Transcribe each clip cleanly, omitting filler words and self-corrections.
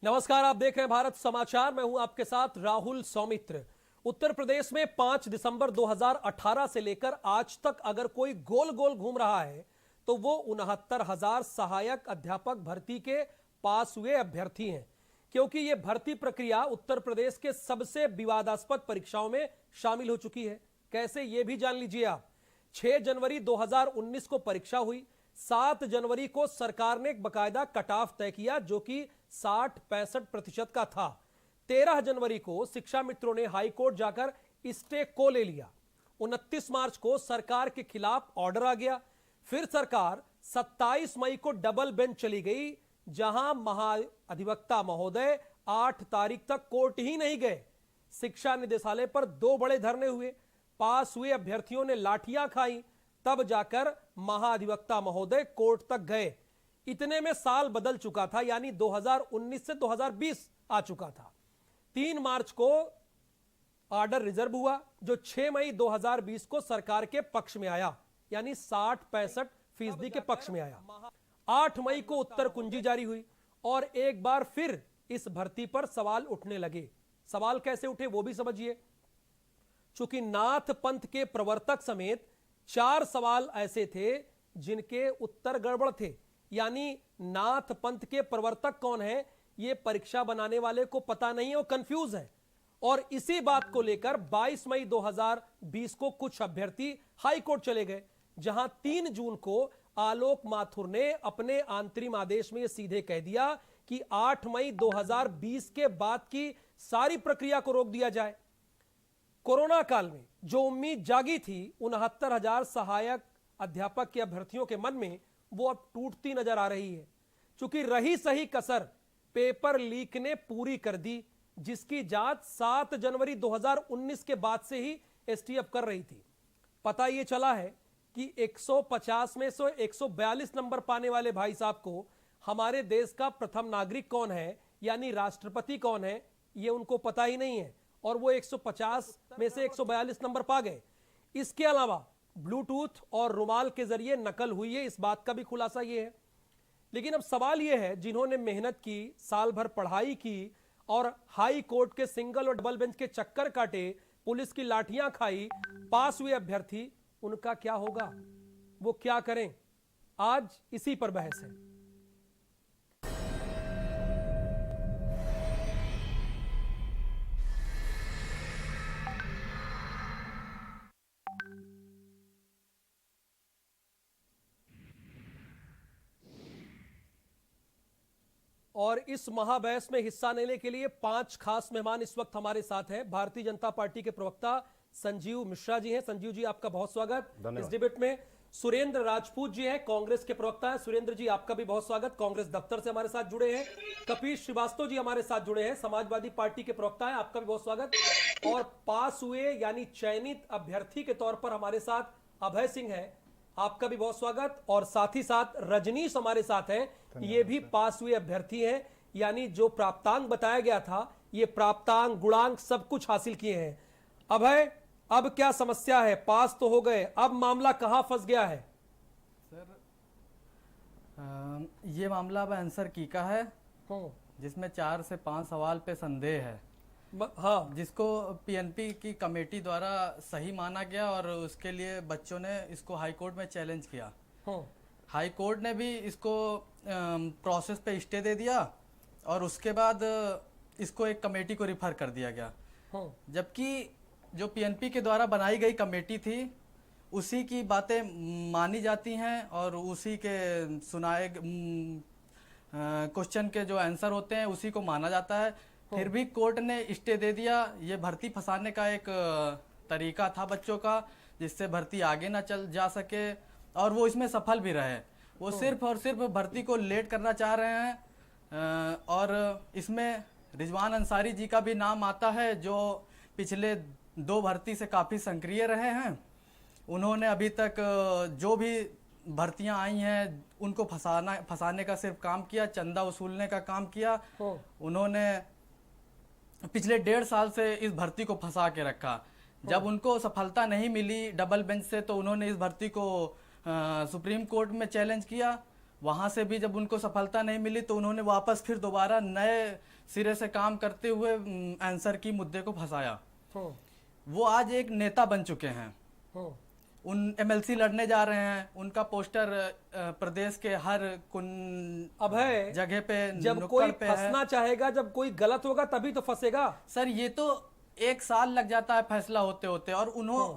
नमस्कार, आप देख रहे हैं भारत समाचार। मैं हूं आपके साथ राहुल सौमित्र। उत्तर प्रदेश में 5 दिसंबर 2018 से लेकर आज तक अगर कोई गोल गोल घूम रहा है तो वो 69,000 सहायक अध्यापक भर्ती के पास हुए अभ्यर्थी हैं, क्योंकि ये भर्ती प्रक्रिया उत्तर प्रदेश के सबसे विवादास्पद परीक्षाओं में शामिल हो चुकी है। कैसे, ये भी जान लीजिए आप। 6 जनवरी 2019 को परीक्षा हुई। 7 जनवरी को सरकार ने एक बकायदा कट ऑफ तय किया जो कि 60-65% का था। 13 जनवरी को शिक्षा मित्रों ने हाई कोर्ट जाकर स्टे को ले लिया। 29 मार्च को सरकार के खिलाफ ऑर्डर आ गया। फिर सरकार 27 मई को डबल बेंच चली गई, जहां महाधिवक्ता महोदय 8 तारीख तक कोर्ट ही नहीं गए। शिक्षा निदेशालय पर 2 बड़े धरने हुए। पास हुए अभ्यर्थियों ने लाठियां खाई, तब जाकर महाधिवक्ता महोदय कोर्ट तक गए। इतने में साल बदल चुका था, यानी 2019 से 2020 आ चुका था। 3 मार्च को ऑर्डर रिजर्व हुआ जो 6 मई 2020 को सरकार के पक्ष में आया, यानी 60-65% के पक्ष में आया। 8 मई को उत्तर कुंजी जारी हुई और एक बार फिर इस भर्ती पर सवाल उठने लगे। सवाल कैसे उठे वो भी समझिए। चूंकि नाथ पंथ के प्रवर्तक समेत 4 सवाल ऐसे थे जिनके उत्तर गड़बड़ थे, यानी नाथ पंथ के प्रवर्तक कौन है ये परीक्षा बनाने वाले को पता नहीं है, वो कंफ्यूज है। और इसी बात को लेकर 22 मई 2020 को कुछ अभ्यर्थी हाई कोर्ट चले गए, जहां 3 जून को आलोक माथुर ने अपने अंतरिम आदेश में यह सीधे कह दिया कि 8 मई 2020 के बाद की सारी प्रक्रिया को रोक दिया जाए। कोरोना काल में जो उम्मीद जागी थी 69,000 सहायक अध्यापक के अभ्यर्थियों के मन में, वो अब टूटती नजर आ रही है। चूंकि रही सही कसर पेपर लीक ने पूरी कर दी, जिसकी जांच 7 जनवरी 2019 के बाद से ही एसटीएफ कर रही थी। पता यह चला है कि 150 में से 142 नंबर पाने वाले भाई साहब को हमारे देश का प्रथम नागरिक कौन है, यानी राष्ट्रपति कौन है, यह उनको पता ही नहीं है, और वो 150 में से 142 नंबर पा गए। इसके अलावा ब्लूटूथ और रुमाल के जरिए नकल हुई है, इस बात का भी खुलासा यह है। लेकिन अब सवाल यह है, जिन्होंने मेहनत की, साल भर पढ़ाई की और हाई कोर्ट के सिंगल और डबल बेंच के चक्कर काटे, पुलिस की लाठियां खाई, पास हुए अभ्यर्थी, उनका क्या होगा, वो क्या करें? आज इसी पर बहस है। और इस महाबहस में हिस्सा लेने के लिए 5 खास मेहमान इस वक्त हमारे साथ हैं। भारतीय जनता पार्टी के प्रवक्ता संजीव मिश्रा जी हैं। संजीव जी, आपका बहुत स्वागत इस डिबेट में। सुरेंद्र राजपूत जी हैं, कांग्रेस के प्रवक्ता हैं। सुरेंद्र जी, आपका भी बहुत स्वागत, कांग्रेस दफ्तर से हमारे साथ जुड़े हैं। कपीश श्रीवास्तव जी हमारे साथ जुड़े हैं, समाजवादी पार्टी के प्रवक्ता हैं, आपका भी बहुत स्वागत। और पास हुए यानी चयनित अभ्यर्थी के तौर पर हमारे साथ अभय सिंह है, आपका भी बहुत स्वागत। और साथ ही साथ रजनीश हमारे साथ हैं, ये भी पास हुए अभ्यर्थी हैं, यानी जो प्राप्तांक बताया गया था, ये प्राप्तांक गुणांक सब कुछ हासिल किए हैं। अभय, अब क्या समस्या है? पास तो हो गए, अब मामला कहां फंस गया है? सर, ये मामला अब आंसर की का है, जिसमें 4 से 5 सवाल पे संदेह है। हाँ, जिसको पीएनपी की कमेटी द्वारा सही माना गया और उसके लिए बच्चों ने इसको हाई कोर्ट में चैलेंज किया। हाई कोर्ट ने भी इसको प्रोसेस पे स्टे दे दिया और उसके बाद इसको एक कमेटी को रिफर कर दिया गया। जबकि जो पीएनपी के द्वारा बनाई गई कमेटी थी उसी की बातें मानी जाती हैं और उसी के सुनाए क्वेश्चन के जो आंसर होते हैं उसी को माना जाता है। फिर भी कोर्ट ने स्टे दे दिया। ये भर्ती फंसाने का एक तरीका था बच्चों का, जिससे भर्ती आगे ना चल जा सके, और वो इसमें सफल भी रहे। वो सिर्फ और सिर्फ भर्ती को लेट करना चाह रहे हैं। और इसमें रिजवान अंसारी जी का भी नाम आता है, जो पिछले 2 भर्ती से काफ़ी सक्रिय रहे हैं। उन्होंने अभी तक जो भी भर्तियां आई हैं उनको फंसाने का सिर्फ काम किया, चंदा वसूलने का काम किया। उन्होंने पिछले 1.5 साल से इस भर्ती को फंसा के रखा। जब उनको सफलता नहीं मिली डबल बेंच से, तो उन्होंने इस भर्ती को सुप्रीम कोर्ट में चैलेंज किया वहां से भी जब उनको सफलता नहीं मिली तो उन्होंने वापस फिर दोबारा नए सिरे से काम करते हुए आंसर की मुद्दे को फंसाया। वो आज एक नेता बन चुके हैं। उन एमएलसी लड़ने जा रहे हैं, उनका पोस्टर प्रदेश के हर अभय जगह पे जब नुक्कड़ कोई पे है। फंसना चाहेगा, जब कोई गलत होगा तभी तो फंसेगा। सर ये तो 1 साल लग जाता है फैसला होते होते, और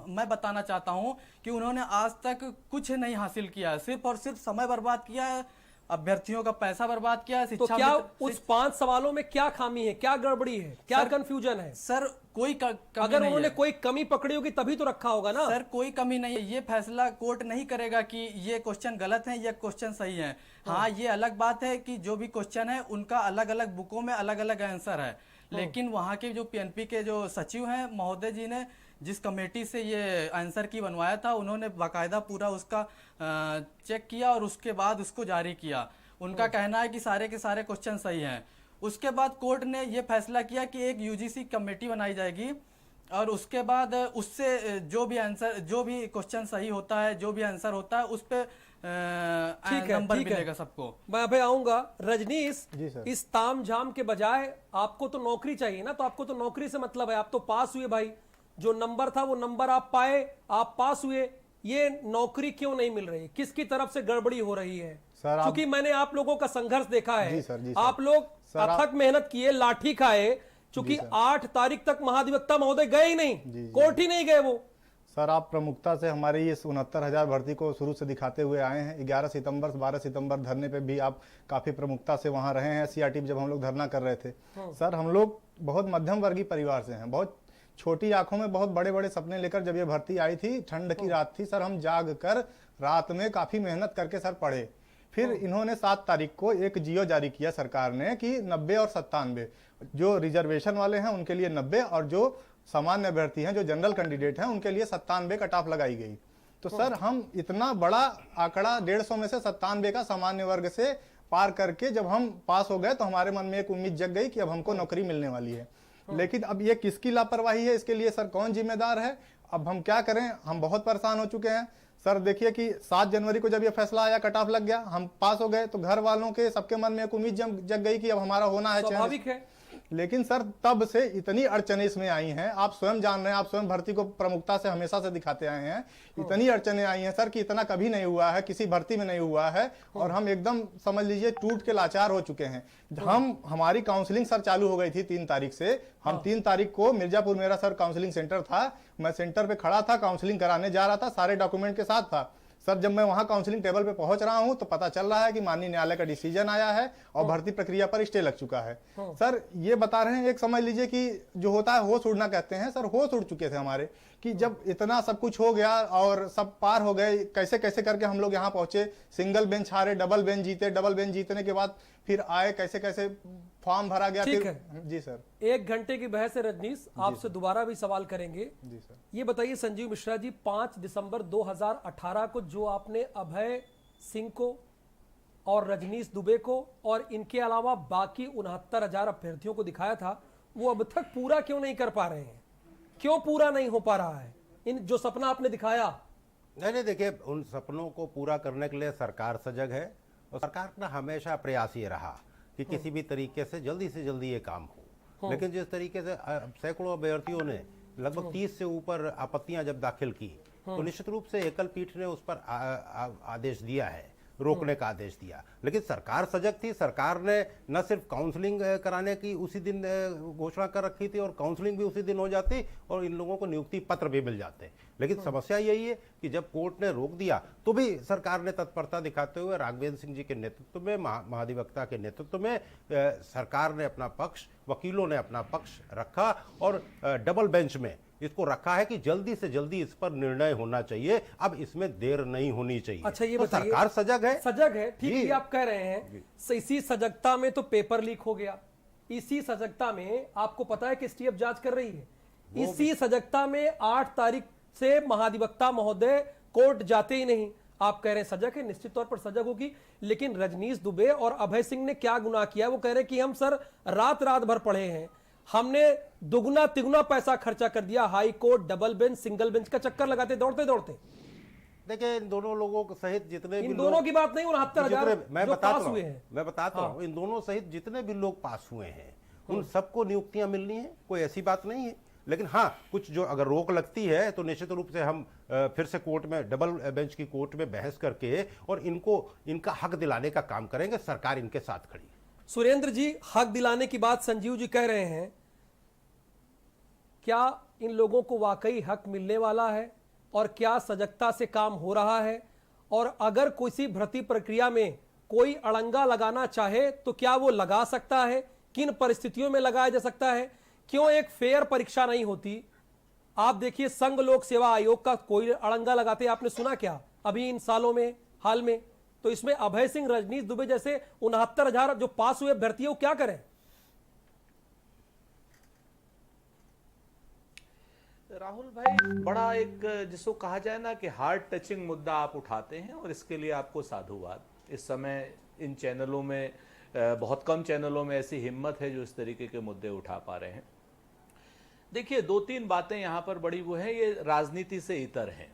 मैं बताना चाहता हूं कि उन्होंने आज तक कुछ नहीं हासिल किया है, सिर्फ और सिर्फ समय बर्बाद किया है, अभ्यर्थियों का पैसा बर्बाद किया है। तो क्या उस 5 सवालों में क्या खामी है, क्या गड़बड़ी है, क्या कंफ्यूजन है? सर कोई कमी अगर नहीं उन्होंने है। कोई कमी पकड़ी होगी तभी तो रखा होगा ना। सर कोई कमी नहीं है, ये फैसला कोर्ट नहीं करेगा कि ये क्वेश्चन गलत है या क्वेश्चन सही है। हाँ ये अलग बात है कि जो भी क्वेश्चन है उनका अलग अलग बुकों में अलग अलग आंसर है, लेकिन वहाँ के जो पीएनपी के जो सचिव हैं महोदय जी ने जिस कमेटी से ये आंसर की बनवाया था, उन्होंने बाकायदा पूरा उसका चेक किया और उसके बाद उसको जारी किया। उनका कहना है कि सारे के सारे क्वेश्चन सही हैं। उसके बाद कोर्ट ने ये फैसला किया कि एक यूजीसी कमेटी बनाई जाएगी और उसके बाद उससे जो भी क्वेश्चन सही होता है, जो भी आंसर होता है, उस पे नंबर मिलेगा सबको। मैं अभी आऊंगा। रजनीश, इस ताम झाम के बजाय आपको तो नौकरी चाहिए ना, तो आपको तो नौकरी से मतलब है। आप तो पास हुए भाई, जो नंबर था वो नंबर आप पाए, आप पास हुए। ये नौकरी क्यों नहीं मिल रही? किसकी तरफ से गड़बड़ी हो रही है? क्योंकि मैंने आप लोगों का संघर्ष देखा है। आप लोग अथक मेहनत किए, लाठी खाए, चूंकि 8 तारीख तक महाधिवक्ता महोदय गए ही नहीं, कोर्ट ही नहीं गए वो। सर आप प्रमुखता से हमारी ये 69,000 भर्ती को शुरू से दिखाते हुए आए हैं। 11 सितंबर 12 सितंबर धरने पे भी आप काफी प्रमुखता से वहां रहे हैं। सीआरटी जब हम लोग धरना कर रहे थे, सर हम लोग बहुत मध्यम वर्गीय परिवार से हैं, बहुत छोटी आंखों में बहुत बड़े बड़े सपने लेकर जब ये भर्ती आई थी, ठंड की रात थी सर, हम जाग कर रात में काफी मेहनत करके सर पढ़े। फिर इन्होंने 7 तारीख को एक जियो जारी किया सरकार ने कि 90 और 97, जो रिजर्वेशन वाले हैं उनके लिए 90 और जो सामान्य अभ्यर्थी हैं, जो जनरल कैंडिडेट हैं, उनके लिए 97 कट ऑफ लगाई गई। तो सर हम इतना बड़ा आंकड़ा 150 में से 97 का सामान्य वर्ग से पार करके जब हम पास हो गए तो हमारे मन में एक उम्मीद जग गई कि अब हमको नौकरी मिलने वाली है। लेकिन अब ये किसकी लापरवाही है, इसके लिए सर कौन जिम्मेदार है? अब हम क्या करें, हम बहुत परेशान हो चुके हैं। सर देखिए कि 7 जनवरी को जब ये फैसला आया, कट ऑफ लग गया, हम पास हो गए, तो घर वालों के सबके मन में एक उम्मीद जग गई कि अब हमारा होना है, स्वाभाविक है। लेकिन सर तब से इतनी अड़चने इसमें आई हैं, आप स्वयं जान रहे हैं, आप स्वयं भर्ती को प्रमुखता से हमेशा से दिखाते आए हैं। इतनी अड़चने आई हैं सर कि इतना कभी नहीं हुआ है, किसी भर्ती में नहीं हुआ है, और हम एकदम समझ लीजिए टूट के लाचार हो चुके हैं। हमारी काउंसलिंग सर चालू हो गई थी 3 तारीख से। हम 3 तारीख को मिर्जापुर मेरा सर काउंसलिंग सेंटर था, मैं सेंटर पे खड़ा था, काउंसलिंग कराने जा रहा था, सारे डॉक्यूमेंट के साथ था। सर जब मैं वहां काउंसलिंग टेबल पे पहुंच रहा हूं तो पता चल रहा है कि माननीय न्यायालय का डिसीजन आया है और भर्ती प्रक्रिया पर स्टे लग चुका है। सर ये बता रहे हैं, एक समझ लीजिए कि जो होता है होश उड़ना कहते हैं, सर होश उड़ चुके थे हमारे कि जब इतना सब कुछ हो गया और सब पार हो गए, कैसे कैसे करके हम लोग यहाँ पहुंचे, सिंगल बेंच हारे, डबल बेंच जीते, डबल बेंच जीतने के बाद फिर आए, कैसे कैसे फॉर्म भरा गया। ठीक फिर है जी सर, 1 घंटे की बहस है रजनीश, आपसे दोबारा भी सवाल करेंगे। जी सर। ये बताइए संजीव मिश्रा जी, 5 दिसंबर 2018 को जो आपने अभय सिंह को और रजनीश दुबे को और इनके अलावा बाकी 69,000 अभ्यर्थियों को दिखाया था, वो अब तक पूरा क्यों नहीं कर पा रहे हैं? क्यों पूरा नहीं हो पा रहा है इन जो सपना आपने दिखाया? नहीं देखिए, उन सपनों को पूरा करने के लिए सरकार सजग है और सरकार का हमेशा प्रयास ये रहा कि किसी भी तरीके से जल्दी ये काम हो। लेकिन जिस तरीके से सैकड़ों अभ्यर्थियों ने लगभग 30 से ऊपर आपत्तियां जब दाखिल की, तो निश्चित रूप से एकल पीठ ने उस पर आदेश दिया है, रोकने का आदेश दिया। लेकिन सरकार सजग थी, सरकार ने न सिर्फ काउंसलिंग कराने की उसी दिन घोषणा कर रखी थी और काउंसलिंग भी उसी दिन हो जाती और इन लोगों को नियुक्ति पत्र भी मिल जाते। लेकिन समस्या यही है कि जब कोर्ट ने रोक दिया तो भी सरकार ने तत्परता दिखाते हुए राघवेंद्र सिंह जी के नेतृत्व में, महाधिवक्ता के नेतृत्व में सरकार ने अपना पक्ष, वकीलों ने अपना पक्ष रखा और डबल बेंच में इसको रखा है कि जल्दी से जल्दी इस पर निर्णय होना चाहिए, अब इसमें देर नहीं होनी चाहिए। अच्छा ये तो बताइए, सरकार सजग है, ठीक है, आप कह रहे हैं। इसी सजगता में तो पेपर लीक हो गया, इसी सजगता में आपको पता है कि एसटीएफ जांच कर रही है, इसी सजगता में 8 तारीख से महाधिवक्ता महोदय कोर्ट जाते ही नहीं। आप कह रहे हैं सजग है, निश्चित तौर पर सजग होगी, लेकिन रजनीश दुबे और अभय सिंह ने क्या गुनाह किया? वो कह रहे हैं कि हम सर रात भर पढ़े हैं, हमने दुगना तिगुना पैसा खर्चा कर दिया, high court, double bench, single bench का चक्कर लगाते दौड़ते दौड़ते। देखिए इन दोनों लोगों को सहित जितने भी इन दोनों की बात नहीं, 69,000 मैं जो बताता पास हुए हैं। मैं बताता हूँ इन दोनों सहित जितने भी लोग पास हुए हैं उन सबको नियुक्तियां मिलनी है, कोई ऐसी बात नहीं है। लेकिन हाँ, कुछ जो अगर रोक लगती है तो निश्चित रूप से हम फिर से कोर्ट में, डबल बेंच की कोर्ट में बहस करके और इनका हक दिलाने का काम करेंगे। सरकार इनके साथ खड़ी है। सुरेंद्र जी, हक दिलाने की बात संजीव जी कह रहे हैं, क्या इन लोगों को वाकई हक मिलने वाला है और क्या सजगता से काम हो रहा है? और अगर किसी भर्ती प्रक्रिया में कोई अड़ंगा लगाना चाहे तो क्या वो लगा सकता है? किन परिस्थितियों में लगाया जा सकता है? क्यों एक फेयर परीक्षा नहीं होती? आप देखिए, संघ लोक सेवा आयोग का कोई अड़ंगा लगाते आपने सुना क्या अभी इन सालों में, हाल में? तो इसमें अभय सिंह, रजनीश दुबे जैसे 69,000 जो पास हुए अभ्यर्थी वो क्या करें? राहुल भाई, बड़ा एक जिसको कहा जाए ना कि हार्ट टचिंग मुद्दा आप उठाते हैं और इसके लिए आपको साधुवाद। इस समय इन चैनलों में बहुत कम चैनलों में ऐसी हिम्मत है जो इस तरीके के मुद्दे उठा पा रहे हैं। देखिए, दो तीन बातें यहां पर बड़ी वो है, ये राजनीति से इतर हैं।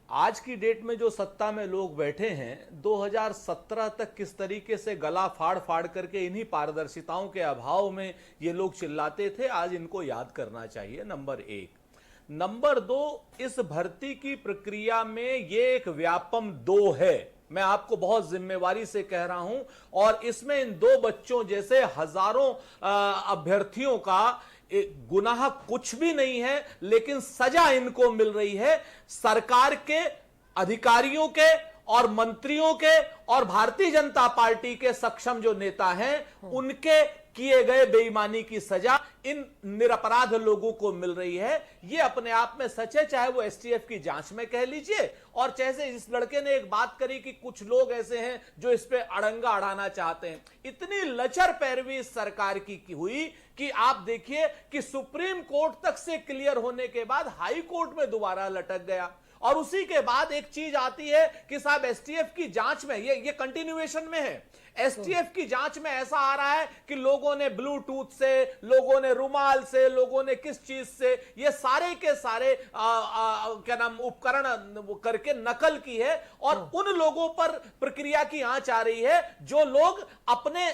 आज की डेट में जो सत्ता में लोग बैठे हैं, 2017 तक किस तरीके से गला फाड़ फाड़ करके इन्हीं पारदर्शिताओं के अभाव में ये लोग चिल्लाते थे, आज इनको याद करना चाहिए। नंबर एक। नंबर दो, इस भर्ती की प्रक्रिया में ये एक व्यापम 2 है, मैं आपको बहुत जिम्मेवारी से कह रहा हूं। और इसमें इन 2 बच्चों जैसे हजारों अभ्यर्थियों का गुनाह कुछ भी नहीं है, लेकिन सजा इनको मिल रही है सरकार के, अधिकारियों के और मंत्रियों के और भारतीय जनता पार्टी के सक्षम जो नेता हैं उनके किए गए बेईमानी की सजा इन निरपराध लोगों को मिल रही है। यह अपने आप में सच है, चाहे वो एसटीएफ की जांच में कह लीजिए, और जैसे इस लड़के ने एक बात करी कि कुछ लोग ऐसे हैं जो इस पे अड़ंगा अड़ाना चाहते हैं। इतनी लचर पैरवी इस सरकार की हुई कि आप देखिए कि सुप्रीम कोर्ट तक से क्लियर होने के बाद हाई कोर्ट में दोबारा लटक गया। और उसी के बाद एक चीज आती है कि साहब एसटीएफ की जांच में, ये कंटिन्यूएशन में है, एसटीएफ की जांच में ऐसा आ रहा है कि लोगों ने ब्लूटूथ से, लोगों ने रुमाल से, लोगों ने किस चीज से, ये सारे के सारे क्या नाम उपकरण करके नकल की है और उन लोगों पर प्रक्रिया की आंच आ रही है जो लोग अपने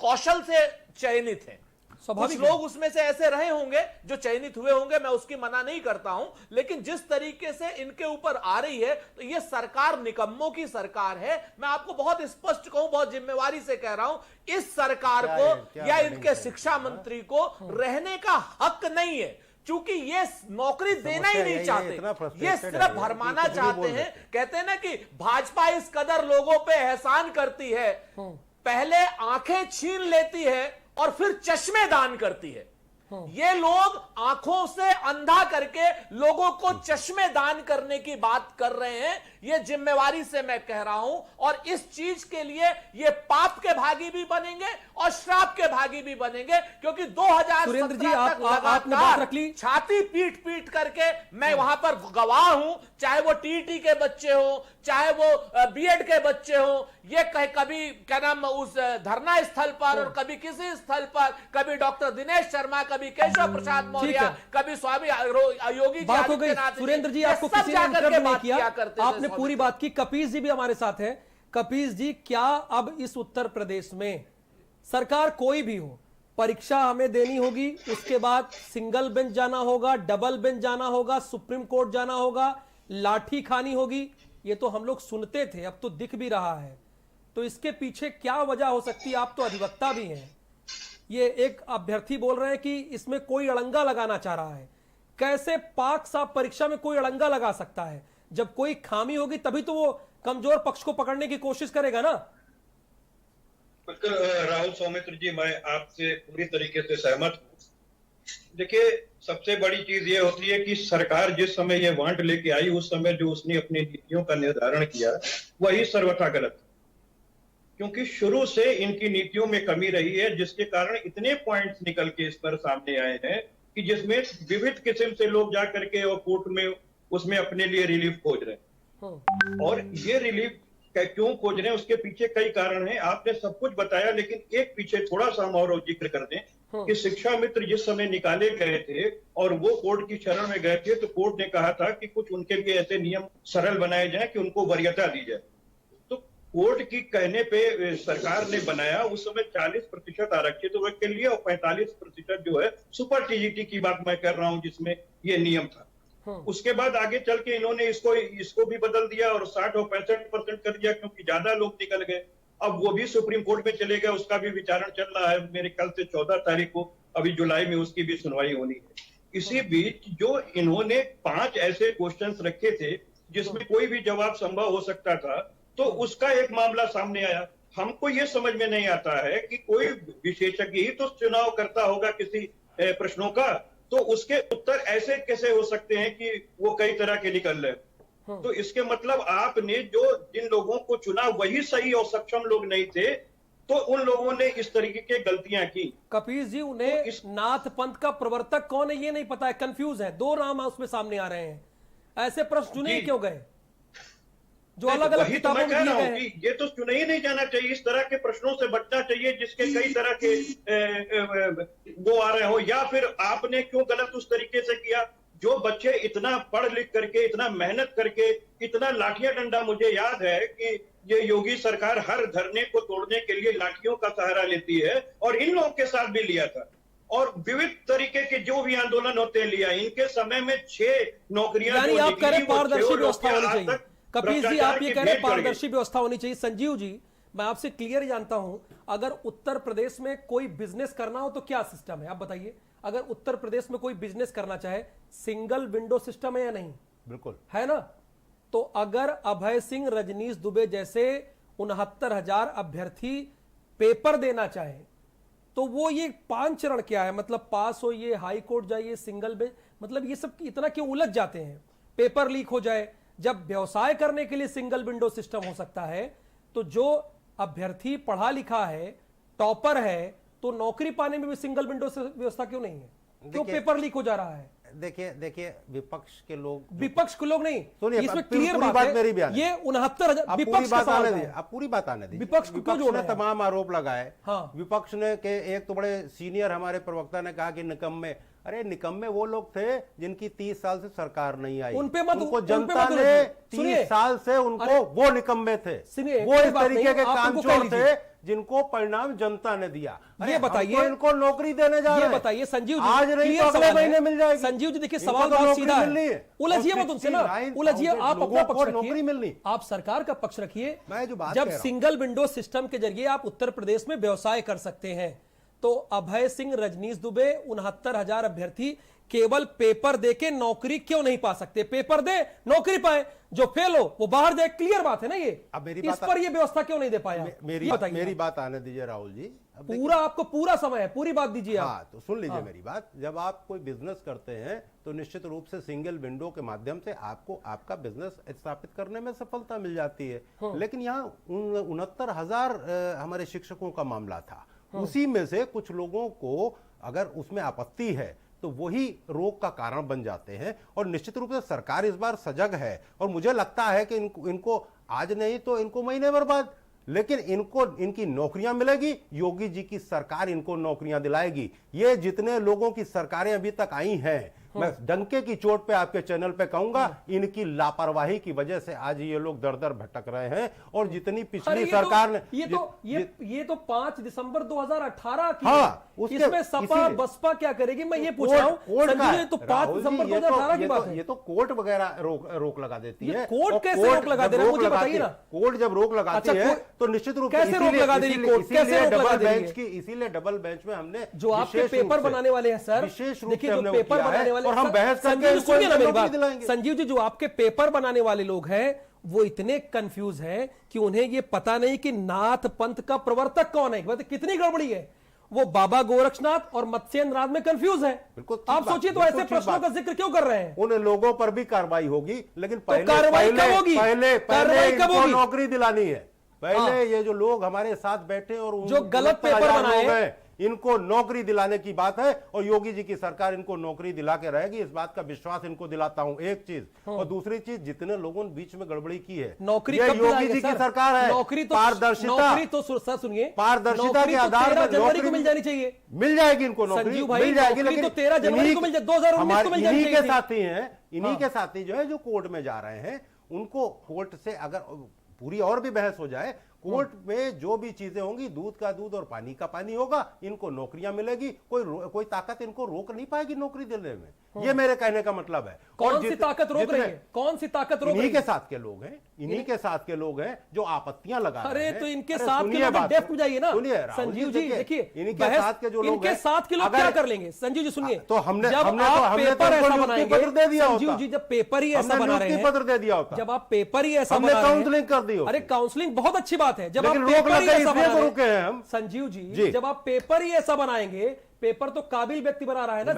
कौशल से चयनित हैं। कुछ लोग उसमें से ऐसे रहे होंगे जो चयनित हुए होंगे, मैं उसकी मना नहीं करता हूं, लेकिन जिस तरीके से इनके ऊपर आ रही है तो ये सरकार निकम्मों की सरकार है। मैं आपको बहुत स्पष्ट कहूं, बहुत जिम्मेवारी से कह रहा हूं, इस सरकार को या इनके शिक्षा मंत्री को रहने का हक नहीं है, क्योंकि ये नौकरी देना ही नहीं चाहते, ये सिर्फ भरमाना चाहते हैं। कहते हैं ना कि भाजपा इस कदर लोगों पे एहसान करती है, पहले आंखें छीन लेती है और फिर चश्मे दान करती है। ये लोग आंखों से अंधा करके लोगों को चश्मे दान करने की बात कर रहे हैं। ये जिम्मेवारी से मैं कह रहा हूं, और इस चीज के लिए ये पाप के भागी भी बनेंगे और श्राप के भागी भी बनेंगे, क्योंकि 2017 तक लगातार छाती पीट पीट करके मैं वहां पर गवाह हूं, चाहे वो टीटी के बच्चे हो, चाहे वो बीएड के बच्चे हो, ये कभी क्या नाम उस धरना स्थल पर और कभी किसी स्थल पर, कभी डॉक्टर दिनेश शर्मा, कभी केशव प्रसाद मौर्य, कभी स्वामी योगी जी आदित्यनाथ। सुरेंद्र जी, आपको किसी ने इंटरव्यू नहीं किया, आपने पूरी बात की। कपीस जी भी हमारे साथ है। कपीस जी, क्या अब इस उत्तर प्रदेश में सरकार कोई भी हो, परीक्षा हमें देनी होगी, उसके बाद सिंगल बेंच जाना होगा, डबल बेंच जाना होगा, सुप्रीम कोर्ट जाना होगा, लाठी खानी होगी? ये तो हम लोग सुनते थे, अब तो दिख भी रहा है। तो इसके पीछे क्या वजह हो सकती है? आप तो अधिवक्ता भी हैं। ये एक अभ्यर्थी बोल रहे हैं कि इसमें कोई अड़ंगा लगाना चाह रहा है। कैसे पाक साफ परीक्षा में कोई अड़ंगा लगा सकता है? जब कोई खामी होगी तभी तो वो कमजोर पक्ष को पकड़ने की कोशिश करेगा ना। बिल्कुल राहुल सौमित्र जी, मैं आपसे पूरी तरीके से सहमत हूं। देखिए, सबसे बड़ी चीज ये होती है कि सरकार जिस समय ये वांट लेके आई, उस समय जो उसने अपनी नीतियों का निर्धारण किया वही सर्वथा गलत, क्योंकि शुरू से इनकी नीतियों में कमी रही है, जिसके कारण इतने पॉइंट्स निकल के इस पर सामने आए हैं कि जिसमें विविध किस्म से लोग जा करके और कोर्ट में उसमें अपने लिए रिलीफ खोज रहे हैं। और ये रिलीफ क्यों खोज रहे हैं, उसके पीछे कई कारण हैं। आपने सब कुछ बताया, लेकिन एक पीछे थोड़ा सा हम और जिक्र कर दें कि शिक्षा मित्र जिस समय निकाले गए थे और वो कोर्ट की शरण में गए थे, तो कोर्ट ने कहा था कि कुछ उनके लिए ऐसे नियम सरल बनाए जाएं कि उनको वरीयता दी जाए। तो कोर्ट की कहने पे सरकार ने बनाया, उस समय 40% आरक्षित वर्ग के लिए और 45% जो है सुपर टीजीटी की बात मैं कर रहा हूं, जिसमें ये नियम था। उसके बाद आगे चल के इन्होंने इसको भी बदल दिया और 60 और 65% कर दिया, क्योंकि ज्यादा लोग निकल गए। अब वो भी सुप्रीम कोर्ट में चले गए, उसका भी विचारण चल रहा है। मेरे ख्याल से 14 तारीख को, अभी जुलाई में उसकी भी सुनवाई होनी है। इसी बीच जो इन्होंने 5 ऐसे क्वेश्चंस रखे थे जिसमें कोई भी जवाब संभव हो सकता था, तो उसका एक मामला सामने आया। हमको ये समझ में नहीं आता है कि कोई विशेषज्ञ ही तो चुनाव करता होगा किसी प्रश्नों का, तो उसके उत्तर ऐसे कैसे हो सकते हैं कि वो कई तरह के निकल रहे। तो इसके मतलब आपने जो जिन लोगों को चुना वही सही और सक्षम लोग नहीं थे, तो उन लोगों ने इस तरीके की गलतियां की। कपीस जी, उन्हें नाथ पंथ का प्रवर्तक कौन है ये नहीं पता है, कंफ्यूज है। 2 नाम उसमें सामने आ रहे हैं, ऐसे प्रश्न चुने क्यों गए जो अलग अलग किताबों में दिए गए? ये तो चुने ही नहीं जाना चाहिए। इस तरह के प्रश्नों से बचना चाहिए जिसके कई तरह के वो आ रहे हो, या फिर आपने क्यों गलत उस तरीके से किया। जो बच्चे इतना पढ़ लिख करके, इतना मेहनत करके, इतना लाठियां डंडा, मुझे याद है कि ये योगी सरकार हर धरने को तोड़ने के लिए लाठियों का सहारा लेती है, और इन लोगों के साथ भी लिया था। और विविध तरीके के जो भी आंदोलन होते हैं लिया। इनके समय में 6 नौकरियां, यानी आप कह रहे पारदर्शी व्यवस्था होनी चाहिए। कपिल जी, आप ये कह रहे पारदर्शी व्यवस्था होनी चाहिए। संजीव जी, मैं आपसे क्लियर जानता हूं, अगर उत्तर प्रदेश में कोई बिजनेस करना हो तो क्या सिस्टम है, आप बताइए। अगर उत्तर प्रदेश में कोई बिजनेस करना चाहे, सिंगल विंडो सिस्टम है या नहीं? बिल्कुल है ना। तो अगर अभय सिंह, रजनीश दुबे जैसे 69,000 अभ्यर्थी पेपर देना चाहे, तो वो ये 5 चरण क्या है? मतलब पास हो, ये हाई कोर्ट जाइए, सिंगल बेंच, मतलब ये सब इतना क्यों उलझ जाते हैं? पेपर लीक हो जाए। जब व्यवसाय करने के लिए सिंगल विंडो सिस्टम हो सकता है, तो जो अभ्यर्थी पढ़ा लिखा है, टॉपर है, तो नौकरी पाने में भी सिंगल विंडो से व्यवस्था क्यों नहीं है? क्यों पेपर लीक हो जा रहा है? देखिए विपक्ष के लोग नहीं, सुनिए, इसमें क्लियर बात है, मेरी बयान ये 69,000 विपक्ष का सवाल है। आप पूरी बात आने दीजिए। विपक्ष को क्यों विपक्ष जोड़ ने रहे हैं? तमाम आरोप लगाए। हाँ। विपक्ष ने के एक तो बड़े सीनियर हमारे प्रवक्ता ने कहा कि निकम्मे। अरे निकम्मे वो लोग थे जिनकी 30 साल से सरकार नहीं आई, उन पे मत, उनको उन पे जनता मत ने सुनिए। 30 साल से उनको वो निकम्मे थे, सुनिए, वो इस बात तरीके नहीं, के आप उनको कह कामचोर लीजिए। थे जिनको परिणाम जनता ने दिया। अरे ये बताइए, हम तो इनको नौकरी देने जा रहे हैं। ये बताइए संजीव जी, आज नहीं क्लियर तो अगले सवाल है। महीने मिल जाएगी। संजीव जी देखिए, इनको सवाल तो बहुत नौकरी सीधा मिलनी है, है। उलझिए मत उनसे ना, उलझिए, आप अपना पक्ष नौकरी रखिए, मिलनी। आप सरकार का पक्ष रखिए। मैं जो बात जब कह रहा हूं। सिंगल विंडो सिस्टम के जरिए आप उत्तर प्रदेश में व्यवसाय कर सकते हैं, तो अभय सिंह, रजनीश दुबे, 69,000 अभ्यर्थी केवल पेपर देके नौकरी क्यों नहीं पा सकते? पेपर दे, नौकरी पाए, जो फेल हो वो बाहर जाए। क्लियर बात है ना ये। अब मेरी इस बात पर ये व्यवस्था क्यों नहीं दे पाया? मेरी बात आने दीजिए राहुल जी। पूरा आपको पूरा समय है, पूरी बात दीजिए आप। हाँ, तो सुन लीजिए मेरी बात। जब आप कोई बिजनेस करते हैं तो निश्चित रूप से सिंगल विंडो के माध्यम से आपको आपका बिजनेस स्थापित करने में सफलता मिल जाती है। लेकिन यहाँ 69,000 हमारे शिक्षकों का मामला था। उसी में से कुछ लोगों को अगर उसमें आपत्ति है तो वही रोक का कारण बन जाते हैं। और निश्चित रूप से सरकार इस बार सजग है, और मुझे लगता है कि इनको आज नहीं तो इनको महीने भर बाद, लेकिन इनको इनकी नौकरियां मिलेगी। योगी जी की सरकार इनको नौकरियां दिलाएगी। ये जितने लोगों की सरकारें अभी तक आई हैं, मैं डंके की चोट पे आपके चैनल पे कहूंगा, इनकी लापरवाही की वजह से आज ये लोग दर दर भटक रहे हैं। और जितनी पिछली सरकार ने ये तो 5 दिसंबर 2018 की हाँ, है। इसमें सपा बसपा क्या करेगी, मैं ये पूछ रहा हूँ। संजीव, तो 5 दिसंबर 2018 की बात है। ये तो कोर्ट वगैरह रोक लगा देती है। कोर्ट कैसे रोक लगा दे रहा है, मुझे बताइए ना। कोर्ट जब रोक लगाती है तो निश्चित रूप से कैसे रोक लगा देगी कोर्ट? कैसे रोक लगा देगी? इसीलिए डबल बेंच में हमने जो आपके पेपर बनाने वाले हैं सर, विशेष रूप देखिए से जो हमने पेपर बनाने वाले, और हम बहस करके संजीव सुनिए ना मेरी बात। दिलाएंगे। संजीव जी, जो आपके पेपर बनाने वाले लोग हैं वो इतने कंफ्यूज हैं कि उन्हें ये पता नहीं कि नाथ पंथ का प्रवर्तक कौन है। मतलब कितनी गड़बड़ी है। वो बाबा गोरक्षनाथ और मत्स्येंद्रनाथ में कंफ्यूज है। आप सोचिए, तो ऐसे प्रश्नों का जिक्र क्यों कर रहे हैं? उन लोगों पर भी कार्रवाई होगी, लेकिन कार्रवाई कब होगी? पहले नौकरी दिलानी है। पहले ये जो लोग हमारे साथ बैठे और जो गलत पेपर बनाए, इनको नौकरी दिलाने की बात है और योगी जी की सरकार इनको नौकरी दिला के रहेगी, इस बात का विश्वास इनको दिलाता हूं। एक चीज और दूसरी चीज, जितने लोगों ने बीच में गड़बड़ी की है, नौकरी ये कब योगी दिलाएंगे जी की सर? सरकार है। नौकरी तो सर सुनिए, पारदर्शिता के आधार पर जनवरी को मिल जानी चाहिए, मिल जाएगी इनको नौकरी, संजीव भाई, मिल जाएगी। नौकरी लेकिन तो 13 जनवरी को मिल जाए, 2019 को मिल जानी इन्हीं चाहिए के थी। साथी हैं, इन्हीं के साथी जो है जो कोर्ट में जा रहे हैं, उनको कोर्ट से अगर पूरी और भी बहस हो जाए, कोर्ट में जो भी चीजें होंगी, दूध का दूध और पानी का पानी होगा, इनको नौकरियां मिलेगी, कोई ताकत इनको रोक नहीं पाएगी नौकरी देने में। ये मेरे कहने का मतलब है। कौन सी ताकत रोक रही है? कौन सी ताकत रोक रही इन्हीं है? के साथ के लोग हैं, इन्हीं के साथ के लोग हैं जो आपत्तियां लगा रहे अरे हैं। तो इनके अरे साथ के सुनिए लोग बात डेप्थ में जाइए ना। सुनिए राहुल संजीव जी देखिए, इन्हीं के बहस- साथ के जो लोग इनके हैं, साथ के लोग अगर- क्या कर लेंगे? संजीव जी सुनिए, तो हमने जब हमने आप तो हमने पेपर तो ऐसा नियुक्ति बनाएंगे, पत्र दे दिया संजीव होता। जी जब पेपर ही ऐसा हमने बना रहे नियुक्ति हैं, पत्र दे दिया होता। जब आप पेपर ही ऐसा हमने बना रहे हैं, काउंसलिंग कर दी होती। अरे काउंसलिंग बहुत अच्छी बात है, जब आप लेकिन रोक पेपर लग ही गई, ऐसा इसलिए बना तो रहे रुके हैं हम। संजीव जी। जी जब आप पेपर ही ऐसा बनाएंगे, पेपर तो काबिल व्यक्ति बना रहा है ना,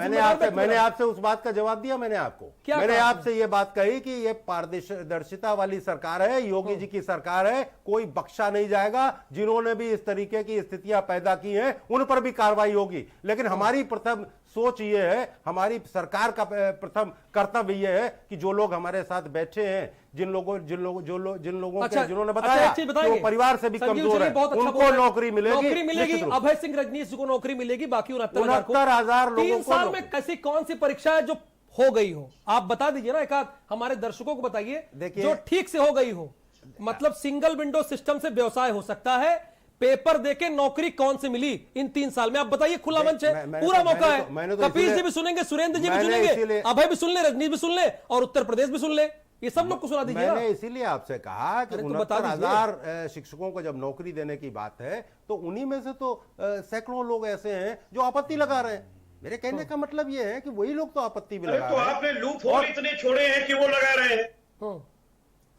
मैंने आपसे उस बात का जवाब दिया। मैंने क्या आपसे ये बात कही कि ये पारदर्शिता वाली सरकार है, योगी जी की सरकार है, कोई बख्शा नहीं जाएगा। जिन्होंने भी इस तरीके की स्थितियां पैदा की हैं, उन पर भी कार्रवाई होगी। लेकिन हमारी प्रथम सोच ये है, हमारी सरकार का प्रथम कर्तव्य ये है कि जो लोग हमारे साथ बैठे हैं, जिन लोगों अच्छा, जिन्होंने अच्छा, बताया एक चीज कि बताएंगे? वो परिवार से भी संजीव कमजोर जी है, बहुत अच्छा बोल उनको रहे हैं। नौकरी मिलेगी निश्चित रूप से। अभय सिंह रजनीश जी को नौकरी मिलेगी, बाकी 69,000 लोगों 3 को साल नौकरी। में कैसी कौन सी परीक्षा है जो हो गई हो? आप बता दीजिए ना, एक आध हमारे दर्शकों को बताइए देखिए- जो ठीक से हो गई हो। मतलब सिंगल विंडो सिस्टम से व्यवसाय हो सकता है, पेपर देके नौकरी कौन से मिली इन 3 साल में? आप बताइए, खुला मंच है, पूरा मौका है। कपिल जी भी सुनेंगे, सुरेंद्र जी भी सुनेंगे, अभय भी सुन ले, रजनीश भी सुन ले, और उत्तर प्रदेश भी सुन ले, ये सब लोग को सुना दीजिए ना। मैंने इसीलिए आपसे कहा कि अरे तो बता 69,000 शिक्षकों को जब नौकरी देने की बात है, तो उन्हीं में से तो सैकड़ों लोग ऐसे हैं जो आपत्ति लगा रहे हैं। मेरे कहने का मतलब ये है कि वही लोग तो आपत्ति भी अरे लगा तो रहे हैं। आपने लूप होल इतने छोड़े हैं कि वो लगा रहे हैं।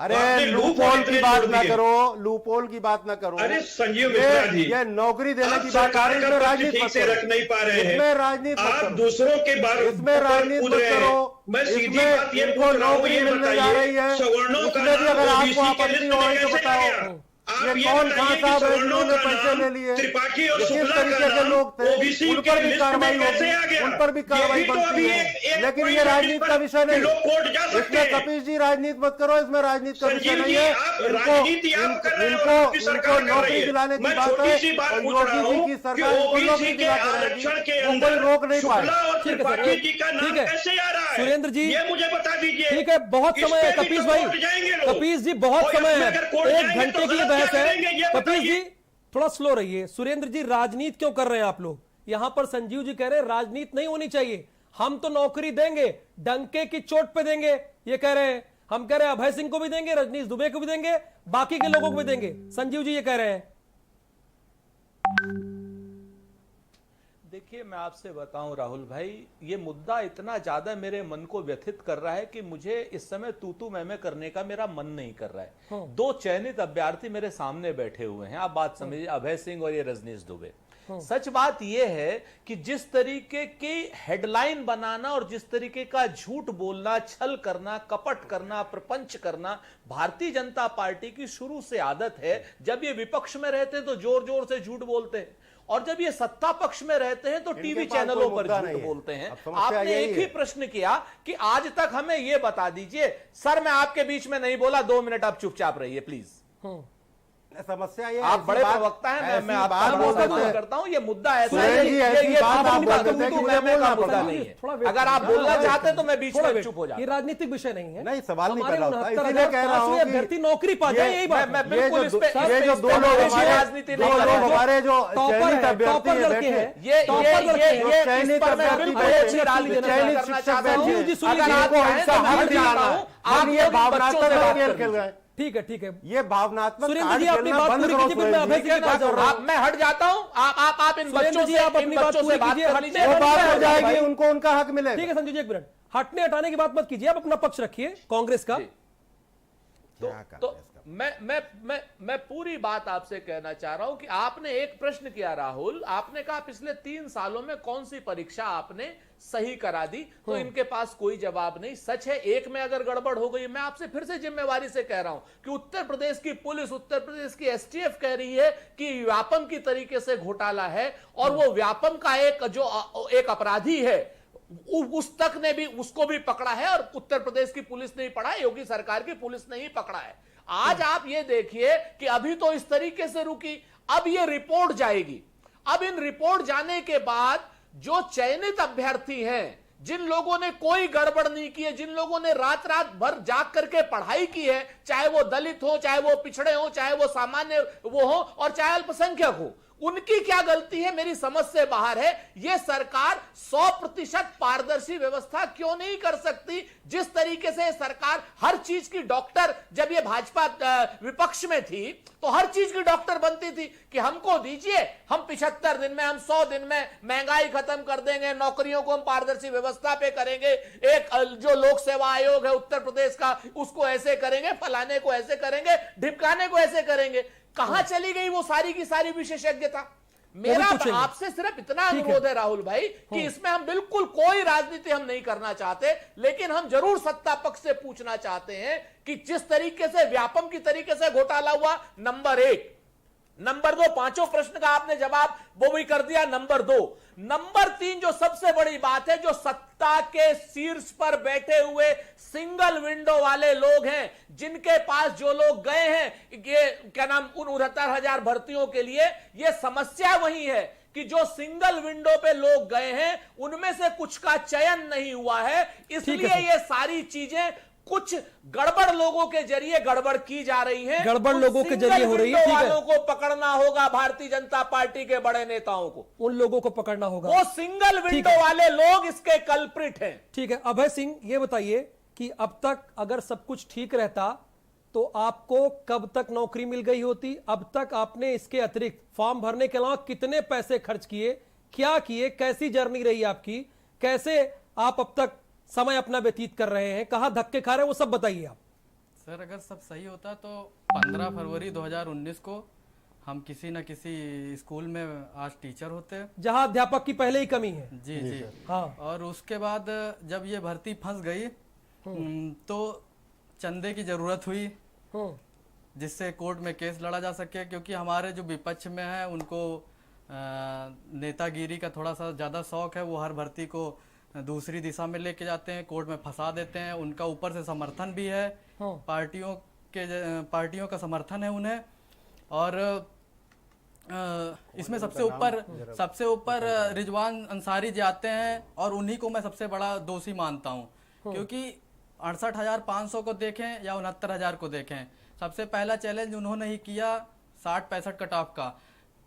अरे आपने लूप लूप होल होल की इतने बात छोड़ ना दिए। करो, लूप होल की बात ना करो। अरे संजीव मिश्रा जी, ये नौकरी देने आप की बात सरकार का पक्ष राजनीति ठीक मत से करो। रख नहीं पा रहे हैं। इसमें राजनीति मत आप करो। दूसरों के बारे इसमें राजनीति कूद मत रहे हैं। करो। मैं सीधी इसमें बात ये इनको पूछ रहा हूं, नौकरी ये मिलने जा रही है, बताइए, सवर्णों का उसमें भी अगर नाम आपको OBC के आपत्ति लिस्ट हो में रही तो कैसे आ बताओ। गया? ये आप ये कौन बताइए खान कि साहब है सवर्णों जिन्होंने का पैसे नाम ले लिए? त्रिपाठी और किस शुक्ला तरीके का के नाम लोग थे, OBC उन के पर भी लिस्ट कार्रवाई में कैसे आ होगी, गया? उन पर भी ये कार्रवाई भी तो बनती अभी है। एक लेकिन point ये है राजनीति जिस का पर विषय नहीं। लोग कोर्ट जा सकते इसमें हैं। कपिल जी राजनीति मत करो, इसमें राजनीति का विषय संजीव नहीं जी, है। आप राजनीति आप कर रहे हो, आपकी सरकार कर नौकरी रही है। दिलाने की मैं बात छोटी है सी बात और पूछ रहा योगी जी हूं की कि सरकार को OBC नौकरी के दिला के आरक्षण रहेगी। के वो कोई अंदर रोक नहीं शुक्ला पाए। और ठीक है सर, त्रिपाठी जी का नाम ठीक है। कैसे आ रहा है? सुरेंद्र जी, ये मुझे बता दीजिए। ठीक है, बहुत इस समय है पे भी कपीस तो भाई, कोर्ट जाएंगे लोग। कपीस जी बहुत और समय इसमें है, अगर कोर्ट 1 जाएंगे घंटे तो की ये गलत बहस क्या है। करेंगे, ये कपीस बताइए। जी थोड़ा स्लो रहिए। सुरेंद्र जी, राजनीति क्यों कर रहे हैं आप लोग? यहां पर संजीव जी कह रहे हैं राजनीति नहीं होनी चाहिए, हम तो नौकरी देंगे, डंके की चोट पे देंगे, ये कह रहे हैं। हम कह रहे हैं अभय सिंह को भी देंगे, रजनीश दुबे को भी देंगे, बाकी के लोगों को भी देंगे। संजीव जी ये कह रहे हैं। देखिए, मैं आपसे बताऊं राहुल भाई, ये मुद्दा इतना ज्यादा मेरे मन को व्यथित कर रहा है कि मुझे इस समय तू मैं करने का मेरा मन नहीं कर रहा है। 2 चयनित अभ्यर्थी मेरे सामने बैठे हुए हैं, आप बात समझिए, अभय सिंह और ये रजनीश दुबे। सच बात यह है कि जिस तरीके की हेडलाइन बनाना और जिस तरीके का झूठ बोलना, छल करना, कपट करना, प्रपंच करना भारतीय जनता पार्टी की शुरू से आदत है। जब ये विपक्ष में रहते हैं तो जोर जोर से झूठ बोलते हैं, और जब ये सत्ता पक्ष में रहते हैं तो टीवी चैनलों पर झूठ बोलते हैं। आपने एक ही प्रश्न किया कि आज तक हमें यह बता दीजिए। सर, मैं आपके बीच में नहीं बोला, 2 मिनट आप चुपचाप रहिए प्लीज। समस्या ये आप बड़े प्रवक्ता हैं, मैं आपका सम्मान करता हूं। ये मुद्दा ऐसा है, ये मुद्दा नहीं है। अगर आप बोलना चाहते हैं तो मैं बीच में चुप हो जाता। ये राजनीतिक विषय नहीं है। नहीं, सवाल नहीं कर रहा था, 69,000 इसीलिए कह रहा हूं कि अभ्यर्थी नौकरी पा जाए, यही बात। मैं बिल्कुल इस पे ये जो 2 लोग राजनीति नहीं कर रहा हूं। हमारे जो टॉपर चयनित है, अभ्यर्थी टॉपर हैं लड़के बैठे, हैं, ये चयनित मैं अभ्यर्थी बिल्कुल बैठे, अच्छी राजनीति चयनित करना शिक्षक चाहता हूं। बैठे, जी, सुन अगर लीजिए, आप चाहें हिंसा तो मैं हट हट जाता जाना हूं। है। आप ये लोग भावनात्मक बच्चों से बात खेल कर खेल रहे हैं। ठीक है, ठीक है। ये भावनात्मक सुरेंद्र जी, कार्ड अपनी खेलना बात बंद पूरी करो। कीजिए, फिर मैं अभय सिंह के पास जाऊं। आप, मैं हट जाता हूं। आप इन सुरेंद्र बच्चों जी, से आप अपनी बात बच्चों से पूरी बात कीजिए, कर लीजिए। वो बात हो भाई। जाएगी, उनको उनका हक मिलेगा। ठीक है संजू जी, 1 मिनट, हटने हटाने की बात मत कीजिए, आप अपना पक्ष रखिए कांग्रेस का। क्या कर तो रहे हैं इसका? मैं पूरी बात आपसे कहना चाह रहा हूं कि आपने एक प्रश्न किया राहुल, आपने कहा पिछले 3 सालों में कौन सी परीक्षा आपने सही करा दी, तो इनके पास कोई जवाब नहीं। सच है, एक में अगर गड़बड़ हो गई, मैं आपसे फिर से जिम्मेवारी से कह रहा हूं कि उत्तर प्रदेश की पुलिस, उत्तर प्रदेश की एसटीएफ कह रही है कि व्यापम की तरीके से घोटाला है, और वो व्यापम का एक अपराधी है उस तक ने भी उसको भी पकड़ा है, और उत्तर प्रदेश की पुलिस ने ही पकड़ा है, योगी सरकार की पुलिस ने ही पकड़ा है। आज आप ये देखिए कि अभी तो इस तरीके से रुकी, अब ये रिपोर्ट जाएगी। अब इन रिपोर्ट जाने के बाद जो चयनित अभ्यर्थी हैं, जिन लोगों ने कोई गड़बड़ नहीं की है, जिन लोगों ने रात रात भर जाग करके पढ़ाई की है, चाहे वो दलित हो, चाहे वो पिछड़े हो, चाहे वो सामान्य वो हो, और चाहे अल्पसंख्यक हो, उनकी क्या गलती है मेरी समझ से बाहर है। यह सरकार 100% पारदर्शी व्यवस्था क्यों नहीं कर सकती? जिस तरीके से सरकार हर चीज की डॉक्टर, जब ये भाजपा विपक्ष में थी तो हर चीज की डॉक्टर बनती थी कि हमको दीजिए, हम 75 दिन में, हम 100 दिन में महंगाई खत्म कर देंगे, नौकरियों को हम पारदर्शी व्यवस्था पे करेंगे, एक जो लोक सेवा आयोग है उत्तर प्रदेश का उसको ऐसे करेंगे, फलाने को ऐसे करेंगे, ढिपकाने को ऐसे करेंगे। कहां चली गई वो सारी की सारी विशेषज्ञता? मेरा आपसे सिर्फ इतना अनुरोध है राहुल भाई कि इसमें हम बिल्कुल कोई राजनीति हम नहीं करना चाहते, लेकिन हम जरूर सत्ता पक्ष से पूछना चाहते हैं कि जिस तरीके से व्यापम की तरीके से घोटाला हुआ, नंबर 1, नंबर 2, पांचों प्रश्न का आपने जवाब वो भी कर दिया, नंबर 2, नंबर 3 जो सबसे बड़ी बात है, जो सत्ता के शीर्ष पर बैठे हुए सिंगल विंडो वाले लोग हैं, जिनके पास जो लोग गए हैं, ये क्या नाम, उन 69,000 भर्तियों के लिए, ये समस्या वही है कि जो सिंगल विंडो पे लोग गए हैं उनमें से कुछ का चयन नहीं हुआ है, इसलिए ये सारी चीजें कुछ गड़बड़ लोगों के जरिए गड़बड़ की जा रही है, गड़बड़ लोगों के जरिए हो रही है। ठीक है, वालों को पकड़ना होगा, भारतीय जनता पार्टी के बड़े नेताओं को, उन लोगों को पकड़ना होगा, वो सिंगल विंडो वाले लोग इसके कल्प्रिट हैं। ठीक है, अभय सिंह ये बताइए कि अब तक अगर सब कुछ ठीक रहता तो आपको कब तक नौकरी मिल गई होती? अब तक आपने इसके अतिरिक्त फॉर्म भरने के अलावा कितने पैसे खर्च किए, क्या किए, कैसी जर्नी रही आपकी, कैसे आप अब तक समय अपना व्यतीत कर रहे हैं, कहां धक्के खा रहे हैं, वो सब बताइए आप। सर अगर सब सही होता तो 15 फरवरी 2019 को हम किसी न किसी स्कूल में आज टीचर होते, जहां अध्यापक की पहले ही कमी है। जी जी हाँ, और उसके बाद जब ये भर्ती फंस गई तो चंदे की जरूरत हुई, जिससे कोर्ट में केस लड़ा जा सके, क्योंकि हमारे जो विपक्ष में है उनको नेतागिरी का थोड़ा सा ज़्यादा शौक है, वो हर भर्ती को दूसरी दिशा में लेके जाते हैं, कोर्ट में फंसा देते हैं। उनका ऊपर से समर्थन भी है, पार्टियों का समर्थन है उन्हें, और इसमें सबसे ऊपर रिजवान अंसारी जाते हैं, और उन्हीं को मैं सबसे बड़ा दोषी मानता हूं, क्योंकि 68,500 को देखें या 69,000 को देखें, सबसे पहला चैलेंज उन्होंने ही किया 60-65 कट ऑफ का।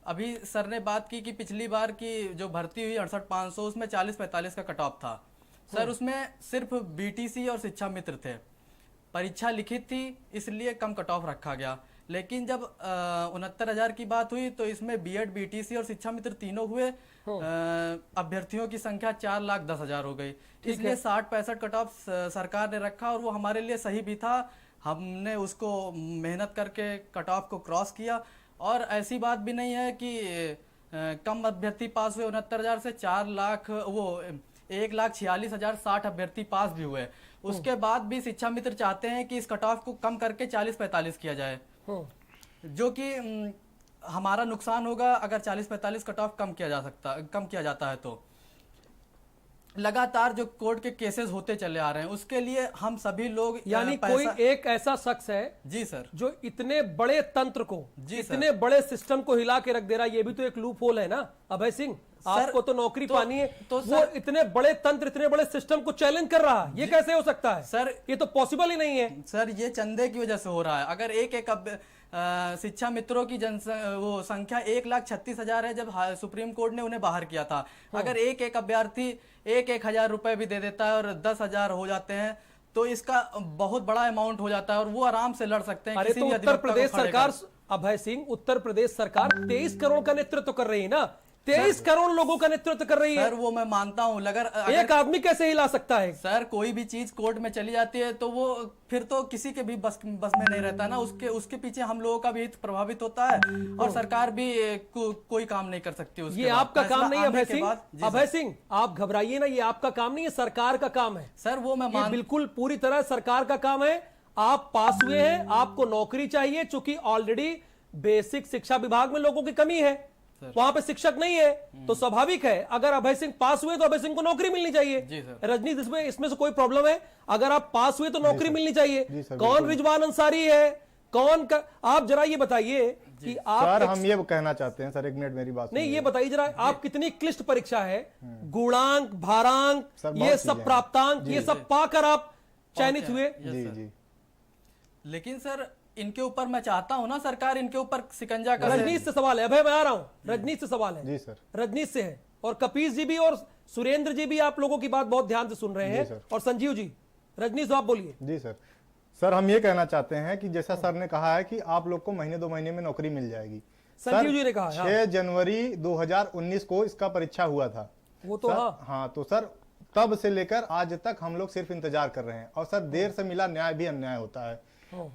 अभी सर ने बात की कि पिछली बार की जो भर्ती हुई 68,500, उसमें 40-45 का कट ऑफ था सर, उसमें सिर्फ बीटीसी और शिक्षा मित्र थे, परीक्षा लिखित थी इसलिए कम कट ऑफ रखा गया। लेकिन जब 69,000 की बात हुई तो इसमें बीएड, बीटीसी और शिक्षा मित्र तीनों हुए, अभ्यर्थियों की संख्या 4,10,000 हो गई, इसलिए 60-65 कट ऑफ सरकार ने रखा, और वो हमारे लिए सही भी था। हमने उसको मेहनत करके कट ऑफ को क्रॉस किया, और ऐसी बात भी नहीं है कि कम अभ्यर्थी पास हुए 69,000 से 1,46,060 अभ्यर्थी पास भी हुए। उसके बाद भी शिक्षा मित्र चाहते हैं कि इस कट ऑफ को कम करके 40-45 किया जाए, जो कि हमारा नुकसान होगा अगर 40-45 कट ऑफ कम किया जाता है। तो लगातार जो कोर्ट के केसेस होते चले आ रहे हैं, उसके लिए हम सभी लोग, यानी कोई एक ऐसा शख्स है जी सर जो इतने बड़े तंत्र को, इतने बड़े सिस्टम को हिला के रख दे रहा है, ये भी तो एक लूप होल है ना अभय सिंह। आपको तो नौकरी पानी है, तो वो इतने बड़े तंत्र, इतने बड़े सिस्टम को चैलेंज कर रहा है, ये कैसे हो सकता है सर? ये तो पॉसिबल ही नहीं है सर, ये चंदे की वजह से हो रहा है। अगर एक शिक्षा मित्रों की वो संख्या 1,36,000 है, जब सुप्रीम कोर्ट ने उन्हें बाहर किया था, अगर एक अभ्यर्थी 1,000 रुपए भी दे देता है और 10,000 हो जाते हैं, तो इसका बहुत बड़ा अमाउंट हो जाता है, और वो आराम से लड़ सकते हैं। अरे तो उत्तर प्रदेश सरकार, अभय सिंह, उत्तर प्रदेश सरकार 23 करोड़ का नेतृत्व कर रही है ना, 23 करोड़ लोगों का नेतृत्व कर रही है। सर वो मैं मानता हूँ, अगर एक आदमी कैसे हिला सकता है? सर कोई भी चीज कोर्ट में चली जाती है तो वो फिर तो किसी के भी बस में नहीं रहता ना, उसके पीछे हम लोगों का भी हित प्रभावित होता है और सरकार भी कोई काम नहीं कर सकती उसके ये बाद। आपका फैसला काम नहीं है आने अभय के सिंह। बाद- जी अभय सर। सिंह आप घबराइए ना, ये आपका काम नहीं है, सरकार का काम है। सर वो मैं ये बिल्कुल पूरी तरह सरकार का काम है। आप पास हुए हैं, आपको नौकरी चाहिए, चूंकि ऑलरेडी बेसिक शिक्षा विभाग में लोगों की कमी है, वहां पे शिक्षक नहीं है, तो स्वाभाविक है अगर अभय सिंह पास हुए तो अभय सिंह को नौकरी मिलनी जी चाहिए। सर। रजनीश इसमें से कोई प्रॉब्लम है? अगर आप पास हुए तो नौकरी मिलनी चाहिए। जी सर, कौन बिल्कुल। रिजवान अंसारी है, कौन आप जरा ये बताइए कि आप सर हम ये कहना चाहते हैं, सर एक मिनट मेरी बात नहीं, सुनिए। ये बताइए जरा, आप कितनी क्लिष्ट परीक्षा है, गुणांक, भारांक, सर, बहुत ये चीजें सब हैं। प्राप्तांक, ये सब पाकर आप चयनित हुए। जी जी लेकिन सर इनके ऊपर मैं चाहता हूँ ना सरकार इनके ऊपर शिकंजा करे। रजनीश से सवाल है, अभय मैं आ रहा हूं, रजनीश से सवाल है। जी सर। रजनीश से है, और कपीस जी भी और सुरेंद्र जी भी आप लोगों की बात बहुत ध्यान से सुन रहे जी हैं, सर। और संजीव जी। रजनीश आप बोलिए। जी सर। सर हम ये कहना चाहते हैं कि जैसा सर ने कहा है कि आप लोग को महीने 2 महीने में नौकरी मिल जाएगी। संजीव जी ने कहा, 6 जनवरी 2019 को इसका परीक्षा हुआ था। वो तो सर, हाँ तो सर तब से लेकर आज तक हम लोग सिर्फ इंतजार कर रहे हैं, और सर देर से मिला न्याय भी अन्याय होता है।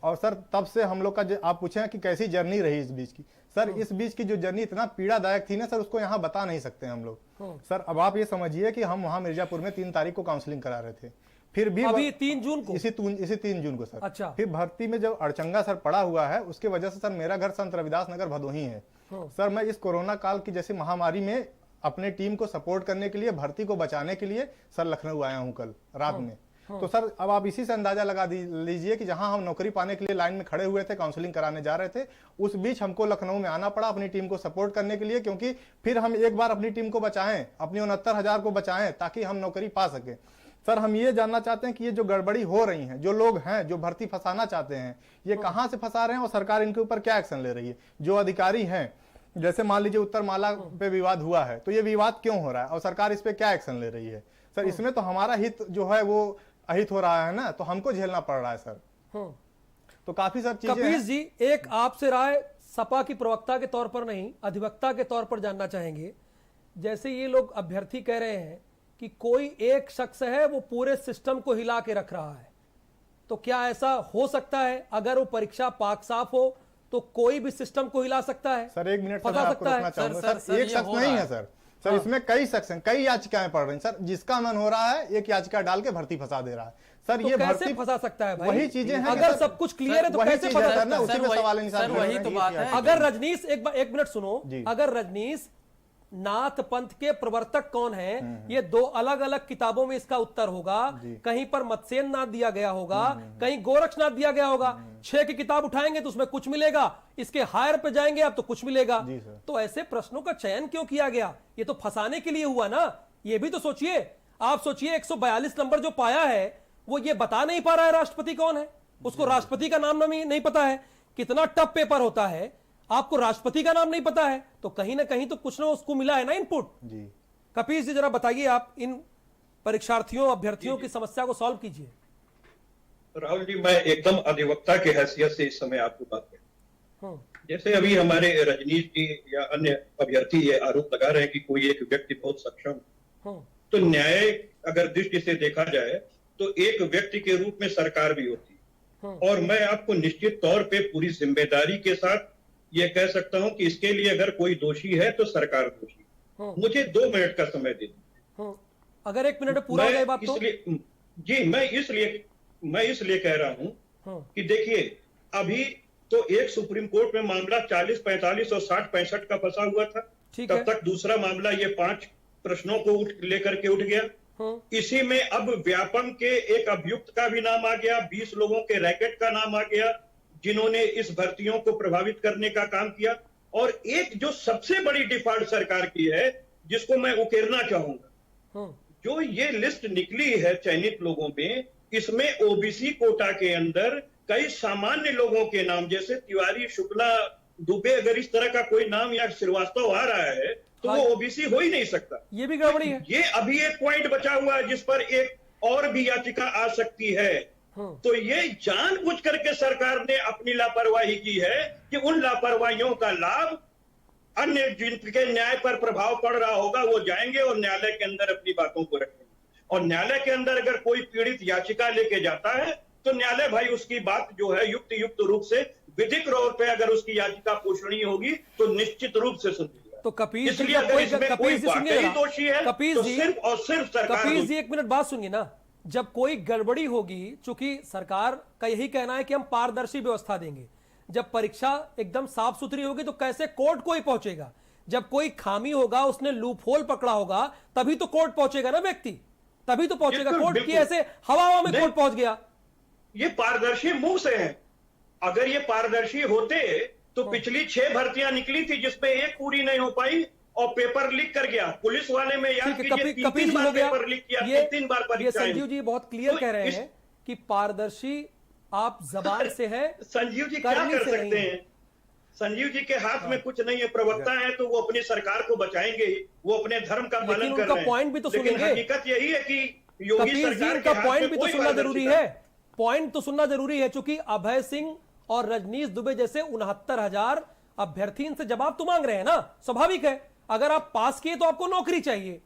और सर तब से हम लोग का आप पूछे कि कैसी जर्नी रही इस बीच की, सर इस बीच की जो जर्नी इतना पीड़ादायक थी ना सर, उसको यहाँ बता नहीं सकते हम लोग। सर अब आप ये समझिए कि हम वहाँ मिर्जापुर में 3 तारीख को काउंसलिंग करा रहे थे, फिर भी अभी 3 जून को, इसी 3 जून को सर। अच्छा। फिर भर्ती में जब अड़चंगा सर पड़ा हुआ है, उसके वजह से सर मेरा घर संत रविदास नगर भदोही है। सर मैं इस कोरोना काल की जैसी महामारी में अपने टीम को सपोर्ट करने के लिए, भर्ती को बचाने के लिए सर लखनऊ आया हूं कल रात में। तो सर अब आप इसी से अंदाजा लगा लीजिए कि जहां हम नौकरी पाने के लिए लाइन में खड़े हुए थे, काउंसलिंग कराने जा रहे थे, उस बीच हमको लखनऊ में आना पड़ा अपनी टीम को सपोर्ट करने के लिए, क्योंकि फिर हम एक बार अपनी टीम को बचाएं, अपनी 69,000 को बचाएं, ताकि हम नौकरी पा सके। सर हम ये जानना चाहते हैं कि ये जो गड़बड़ी हो रही है, जो लोग हैं जो भर्ती फंसाना चाहते हैं, ये कहां से फंसा रहे हैं और सरकार इनके ऊपर क्या एक्शन ले रही है? जो अधिकारी हैं, जैसे मान लीजिए उत्तर माला पे विवाद हुआ है, तो ये विवाद क्यों हो रहा है और सरकार इस पे क्या एक्शन ले रही है? सर इसमें तो हमारा हित जो है वो अहित हो रहा है ना, तो हमको झेलना पड़ रहा है सर। तो काफी सब चीजें कपीस जी, एक आपसे राय सपा की प्रवक्ता के तौर पर नहीं, अधिवक्ता के तौर पर जानना चाहेंगे। जैसे ये लोग अभ्यर्थी कह रहे हैं कि कोई एक शख्स है वो पूरे सिस्टम को हिला के रख रहा है, तो क्या ऐसा हो सकता है? अगर वो परीक्षा पाक साफ हो तो कोई भी सिस्टम को हिला सकता है? सर एक मिनट फंसा सर आपको सकता है? रोकना चाहूंगा। सर, सर एक ये शख्स हो नहीं रहा है है। सर, सर इसमें कई शख्स हैं, कई याचिकाएं पड़ रही हैं सर, जिसका मन हो रहा है एक याचिका डाल के भर्ती फंसा दे रहा है। सर तो ये कैसे भर्ती फंसा सकता है भाई? वही चीजें हैं कि अगर सर, सब कुछ क्लियर है तो वही कैसे चीज है फंसा सर सकता ना, है? उसी सर, पे वही- सवाल निशान सर, लग वही रहे तो हैं। बात है। अगर रजनीश एक मिनट सुनो, जी। अगर रजनीश नाथ पंथ के प्रवर्तक कौन है, ये 2 अलग अलग किताबों में इसका उत्तर होगा। कहीं पर मत्स्येन नाथ दिया गया होगा, कहीं गोरक्षनाथ दिया गया होगा। 6 की किताब उठाएंगे तो उसमें कुछ मिलेगा, इसके हायर पे जाएंगे आप तो कुछ मिलेगा। जी सर। तो ऐसे प्रश्नों का चयन क्यों किया गया? ये तो फंसाने के लिए हुआ ना, ये भी तो सोचिए। आप सोचिए 142 नंबर जो पाया है वो ये बता नहीं पा रहा है राष्ट्रपति कौन है, उसको राष्ट्रपति का नाम नहीं पता है। कितना टफ पेपर होता है, आपको राष्ट्रपति का नाम नहीं पता है, तो कहीं ना कहीं तो कुछ ना उसको मिला है ना इनपुट। जी कपीस जी जरा बताइए, आप इन परीक्षार्थियों अभ्यर्थियों की समस्या को सॉल्व कीजिए। राहुल जी, मैं एकदम अधिवक्ता की हैसियत से इस समय आपको बात करूं। जैसे अभी हमारे रजनीश जी या अन्य अभ्यर्थी ये आरोप लगा रहे हैं कि कोई एक व्यक्ति बहुत सक्षम, तो न्याय अगर दृष्टि से देखा जाए तो एक व्यक्ति के रूप में सरकार भी होती है, और मैं आपको निश्चित तौर पे पूरी जिम्मेदारी के साथ ये कह सकता हूं कि इसके लिए अगर कोई दोषी है तो सरकार दोषी। मुझे 2 मिनट का समय दे दीजिए। अगर 1 मिनट में पूरा हो जाए बात तो। इसलिए जी मैं इसलिए कह रहा हूं कि देखिए, अभी तो एक सुप्रीम कोर्ट में मामला 40, 45 और 60, 65 का फंसा हुआ था। ठीक तब है। तक दूसरा मामला ये 5 प्रश्नों को लेकर के उठ गया। इसी में अब व्यापम के एक अभियुक्त का भी नाम आ गया, 20 लोगों के रैकेट का नाम आ गया जिन्होंने इस भर्तियों को प्रभावित करने का काम किया। और एक जो सबसे बड़ी डिफॉल्ट सरकार की है, जिसको मैं उकेरना चाहूंगा, जो ये लिस्ट निकली है चयनित लोगों में, इसमें ओबीसी कोटा के अंदर कई सामान्य लोगों के नाम, जैसे तिवारी, शुक्ला, दुबे, अगर इस तरह का कोई नाम या श्रीवास्तव आ रहा है तो वो ओबीसी हो ही नहीं सकता। ये भी गड़बड़ी है। ये अभी एक पॉइंट बचा हुआ है जिस पर एक और भी याचिका आ सकती है। तो ये जानबूझ करके सरकार ने अपनी लापरवाही की है कि उन लापरवाहियों का लाभ अन्य जिनके न्याय पर प्रभाव पड़ रहा होगा वो जाएंगे और न्यायालय के अंदर अपनी बातों को रखेंगे। और न्यायालय के अंदर अगर कोई पीड़ित याचिका लेके जाता है तो न्यायालय भाई उसकी बात जो है युक्त रूप से विधिक तौर पे अगर उसकी याचिका पोषणीय होगी तो निश्चित रूप से सुनेगी। तो कपिल जी इसलिए का अगर कोई इसमें कोई कपिल जी वाकई सुनिए दोषी है कपिल तो जी सिर्फ और सिर्फ सरकार कपिल जी दोषी। एक मिनट बात सुनिए ना, जब कोई गड़बड़ी होगी, चूंकि सरकार का यही कहना है कि हम पारदर्शी व्यवस्था देंगे, जब परीक्षा एकदम साफ सुथरी होगी तो कैसे कोर्ट को ही पहुंचेगा? जब कोई खामी होगा, उसने लूप होल पकड़ा होगा, तभी तो कोर्ट पहुंचेगा ना व्यक्ति, तभी तो पहुंचेगा बिल्कुल, कोर्ट की। बिल्कुल। ऐसे हवा में नहीं। कोर्ट पहुंच गया। ये पारदर्शी मुंह से है। अगर ये पारदर्शी होते तो पिछली 6 भर्तियां निकली थी जिसमें एक पूरी नहीं हो पाई और पेपर लीक कर गया। पुलिस वाले में याद ठीक है, कीजिए कपिल 3 जी हो बार गया। पेपर लीक किया, ये 3 बार ये परीक्षाएं। संजीव जी बहुत क्लियर तो कह रहे इस- हैं कि पारदर्शी आप जबान से है, संजीव जी क्या करनी कर से नहीं सकते है। हैं? संजीव जी के हाथ में कुछ नहीं है। प्रवक्ता है तो वो अपनी सरकार को बचाएंगे ही, वो अपने धर्म का लेकिन पालन कर उनका रहे हैं। पॉइंट भी तो लेकिन सुनेंगे। हकीकत यही है कि योगी कपिल जी सरकार इनका के हाथ पॉइंट में भी तो कोई सुनना जरूरी पारदर्शिता है, पॉइंट तो सुनना जरूरी है, क्योंकि अभय सिंह और रजनीश दुबे जैसे 69,000 अभ्यर्थी इनसे जवाब तो मांग रहे हैं ना, स्वाभाविक है। अगर आप पास किए तो आपको नौकरी चाहिए।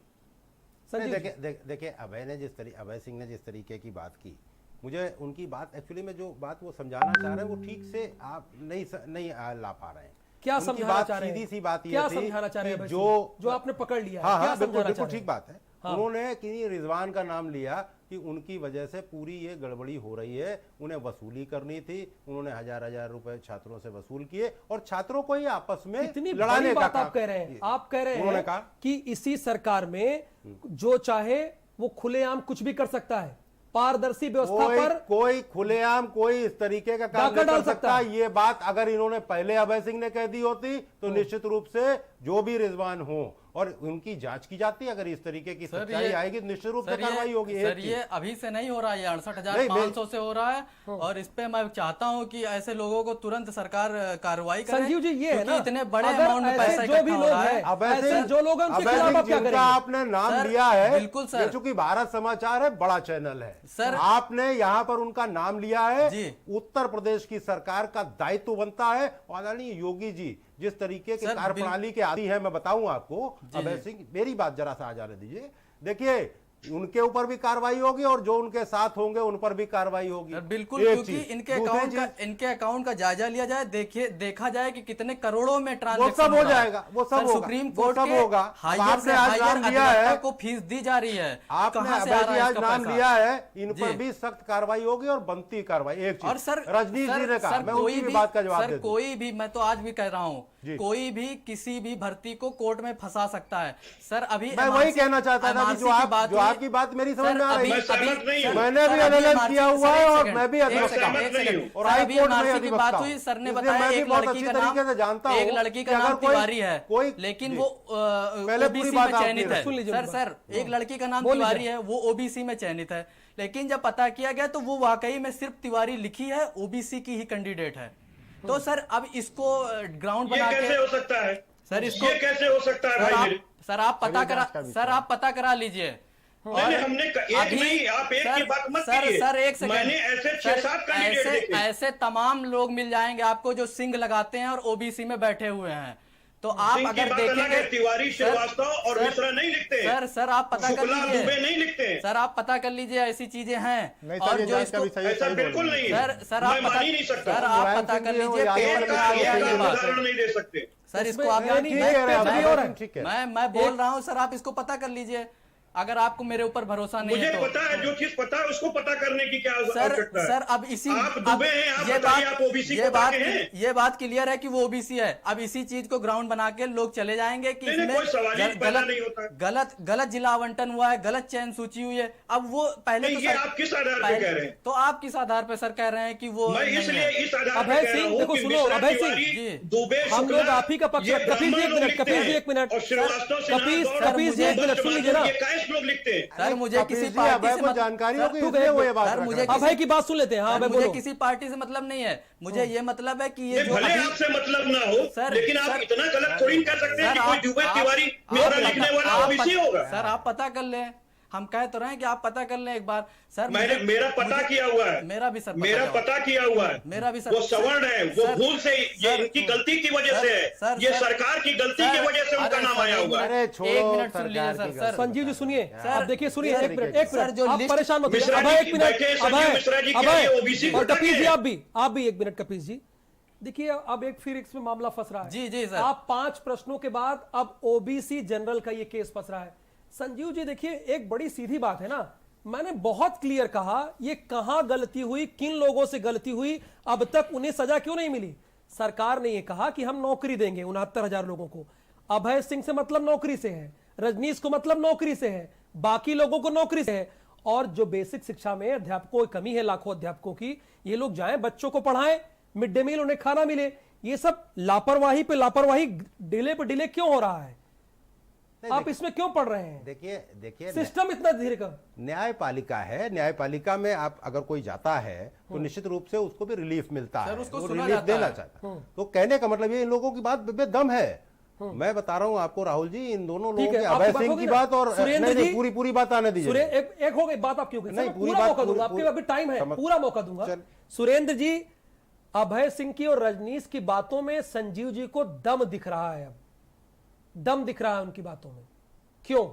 नहीं, संजीव जी। देखिए अभय सिंह ने जिस तरीके की बात की, मुझे उनकी बात एक्चुअली में जो बात वो समझाना चाह रहे हैं वो ठीक से आप नहीं ला पा रहे हैं। क्या उनकी समझाना बात चाह रहे हैं? सीधी सी बात ये क्या थी समझाना चाह रहे हैं कि अभय जो सिंह? जो आपने पकड़ लिया है, हाँ क्या हाँ बिल्कुल समझाना बिल्कुल चाह रहे ठीक हैं? बात है। हाँ। उन्होंने कि रिजवान का नाम लिया कि उनकी वजह से पूरी ये गड़बड़ी हो रही है, उन्हें वसूली करनी थी, उन्होंने हजार रुपए छात्रों से वसूल किए और छात्रों को ही आपस में इतनी लड़ाने बड़ी का बात काम आप कह रहे हैं, आप कह रहे उन्होंने हैं कहा कि इसी सरकार में जो चाहे वो खुलेआम कुछ भी कर सकता है, पारदर्शी व्यवस्था पर कोई खुलेआम कोई इस तरीके का काम डाका नहीं डाल कर सकता सकता। है। ये बात अगर इन्होंने पहले अभय सिंह ने कह दी होती तो निश्चित रूप से जो भी रिजवान हो और उनकी जांच की जाती, अगर इस तरीके की सच्चाई आएगी तो निश्चित रूप से कार्रवाई होगी। सर ये अभी से नहीं हो रहा है, ये 68,500 से हो रहा है। और इस पे मैं चाहता हूँ कि ऐसे लोगों को तुरंत सरकार कार्रवाई करे। संजीव जी ये है क्योंकि ना, इतने बड़े अगर अमाउंट में ऐसे पैसा जो भी इकट्ठा हो लोग रहा है। हैं, अभय ऐसे सिंह जो लोग हैं उनके अभय खिलाफ सिंह आप क्या जिनका करेंगे? आपने नाम सर, लिया है, बिल्कुल सर। ये चूंकि भारत समाचार है, बड़ा चैनल है सर, आपने यहाँ पर उनका नाम लिया है। जी। उत्तर प्रदेश की सरकार का दायित्व बनता है और आदरणीय योगी जी जिस तरीके की सर, कार्यप्रणाली के आदी है, मैं बताऊं आपको अभय जी। सिंह, मेरी बात जरा सा आ जाने दीजिए। देखिए उनके ऊपर भी कार्रवाई होगी और जो उनके साथ होंगे उन पर भी कार्रवाई होगी। सर, बिल्कुल, एक क्योंकि चीज। इनके दूसरी अकाउंट का जायजा लिया जाए, देखा जाए कि कितने करोड़ों में वो ट्रांजैक्शन सब हो जाएगा, वो सब होगा, सुप्रीम वो कोर्ट सब के होगा। अब हायर आपने से आज हायर नाम लिया है, अधिवक्ता को फीस दी जा रही है। आपने कहां से आ अभय रहा जी है आज इसका नाम पैसा? लिया है, इन पर जी। भी सख्त कार्रवाई होगी और बनती कार्रवाई। एक चीज और सर रजनीश जी ने कहा, सर, मैं कोई उनकी भी भी बात का जवाब सर दे दूं। कोई भी, मैं तो आज भी कह रहा हूँ, जी। कोई भी किसी भी भर्ती को कोर्ट में फंसा सकता है। सर अभी मैं वही कहना चाहता था कि जो आपकी बात मेरी समझ में आ रही मैं सहमत नहीं हूं। मैंने भी एनालाइज किया हुआ है और मैं भी अधिवक्ता सहमत नहीं हूं। और हाई कोर्ट में की अधिवक्ता बात हूं। हुई, सर ने इसलिए बताया मैं भी एक बहुत लड़की अच्छी का तरीके से जानता हूं एक लड़की कि का अगर नाम तिवारी है, कोई लेकिन वो पहले पूरी ओबीसी बात में आपने चयनित है। सुन लीजिए सर मेरी सर एक लड़की का नाम बोल तिवारी लीजिए। है, वो ओबीसी में चयनित है, लेकिन जब पता किया गया तो वो वाकई में सिर्फ तिवारी लिखी है, ओबीसी की ही कैंडिडेट है। तो सर अब इसको ग्राउंड ये बना कैसे के हो सकता है? सर इसको ये कैसे हो सकता है भाई मेरे? सर आप पता करा लीजिए। नहीं, हमने एक नहीं, आप एक की बात मत कीजिए। सर एक सेकंड, मैंने ऐसे 6-7 कैंडिडेट देखे। ऐसे तमाम लोग मिल जाएंगे आपको जो सिंह लगाते हैं और ओबीसी में बैठे हुए हैं। तो आप सिंह की अगर बात अलग देखेंगे, है, तिवारी, श्रीवास्तव और मिश्रा नहीं लिखते हैं। सर आप पता कर शुक्ला, दुबे लीजिए, नहीं लिखते हैं। सर आप पता कर लीजिए, ऐसी चीजें हैं। नहीं और सर, जो ये जांच का इसको विषय है, ऐसा सही बोल बिल्कुल रहे हैं। नहीं है। सर मैं आप मान ही नहीं सकता। सर आप मुलायम पता सिंह कर जी हो लीजिए, या पेपर यादव में जी आ हो, गया सही ये बोल बात। रहे हैं। उदाहरण नहीं दे सकते। सर इसको इसमें आप नहीं, ठीक मैं है, पे अभय भी हो रहा सिंह, है। ठीक है। मैं बोल रहा हूँ सर, आप इसको पता कर लीजिए अगर आपको मेरे ऊपर भरोसा नहीं मुझे है तो। पता है, जो चीज पता है उसको पता करने की क्या सर आवश्यकता है? सर अब इसी आप दुबे हैं, आप ये बताइए, बात आप ओबीसी कोटा के हैं? ये बात क्लियर है कि वो ओबीसी है। अब इसी चीज को ग्राउंड बना के लोग चले जाएंगे कि नहीं, इसमें कोई सवाल ही पैदा नहीं होता। गलत जिला आवंटन हुआ है, गलत चयन सूची हुई है। अब वो पहले नहीं, तो ये सर- आप किस आधार पे कह रहे हैं? तो आप किस आधार पे सर कह रहे हैं कि वो मैं नहीं इसलिए है? इस आधार पे अभय कह रहा सिंह, हूं देखो कि सुनो, मिश्रा, अभय सिंह, तिवारी, जी। दुबे, हम शुक्ला, लोग आप ही का पक्ष ये कपिल जी ब्राह्मण एक लोग मिनट, लिखते कपिल जी हैं। एक मिनट, और श्रीवास्तव, सिन्हा, कपिल गौड़, जी एक मिनट सुन लीजिए ना। ये कैसे लोग लिखते हैं? सर मुझे कपिल किसी जी, पार्टी अभय से को मत- जानकारी सर, होगी तू इसलिए वो ये बात सर, रख मुझे रहा है। अभय की बात सुन लेते हैं। हाँ सर, अभय मुझे बोलो। किसी पार्टी से मतलब नहीं है, मुझे ये मतलब है कि ये ये जो भले अभी- आपसे मतलब ना हो, सर, लेकिन आप सर, इतना गलत थोड़ी कर सकते हैं सर, कि कोई आप- दुबे, आप- तिवारी, आप मिश्रा पता- लिखने वाला आप ओबीसी पता- होगा। सर आप पता कर लें, हम कह तो रहे हैं कि आप पता कर लें एक बार सर। मैंने मेरा पता किया हुआ है, मेरा भी सर मेरा पता किया हुआ है, मेरा भी सर। वो सवर्ण है, वो भूल से, ये इनकी गलती की वजह से है, ये सरकार की गलती की वजह से उनका नाम आया हुआ है। अरे छोड़ो, एक मिनट सुन सरकार लीजिए की सर। संजीव जी सुनिए, सर, आप देखिए, सुनिए, एक मिनट सर, जो आप लिस्ट- परेशान मत होइए। मिश्रा अभय, जी एक मिनट, बैठे, संजीव मिश्रा जी कह रहे हैं, OBC और को कपीस जी हटाइए। आप भी एक मिनट, कपीस जी देखिए, अब एक फिर इसमें मामला फंस रहा है। जी, जी, सर। आप 5 प्रश्नों के बाद अब ओबीसी जनरल का ये केस फंस रहा है। संजीव जी देखिए, एक बड़ी सीधी बात है ना, मैंने बहुत क्लियर कहा, ये कहां गलती हुई, किन लोगों से गलती हुई, अब तक उन्हें सजा क्यों नहीं मिली। सरकार ने ये कहा कि हम नौकरी देंगे 69,000 लोगों को। अभय सिंह से मतलब नौकरी से है, रजनीश को मतलब नौकरी से है, बाकी लोगों को नौकरी से है। और जो बेसिक शिक्षा में अध्यापकों की कमी है, लाखों अध्यापकों की, ये लोग जाएं, बच्चों को पढ़ाएं, मिड डे मील उन्हें खाना मिले। ये सब लापरवाही पे लापरवाही, डिले पे डिले क्यों हो रहा है? आप इसमें क्यों पढ़ रहे हैं? देखिए सिस्टम इतना धीरे का। न्यायपालिका है, न्यायपालिका में आप अगर कोई जाता है तो निश्चित रूप से उसको भी रिलीफ मिलता है, उसको वो सुना रिलीफ जाता देना है। चाहता है। तो कहने का मतलब ये, इन लोगों की बात बेदम है। मैं बता रहा हूं आपको राहुल जी, इन दोनों लोगों ठीक है, की, आपकी अभय बात सिंह होगी की ना? बात और सुरेंद्र नहीं, जी, पूरी बात आने दीजिए। एक हो गई बात आपकी, हो गई नहीं, मैं पूरी पूरा बात, मौका दूंगा, पूरी- आपके अभी टाइम है, पूरा मौका दूंगा। चल। सुरेंद्र जी, अभय सिंह की और रजनीश की बातों में संजीव जी को दम दिख रहा है, अब दम दिख रहा है उनकी बातों में, क्यों?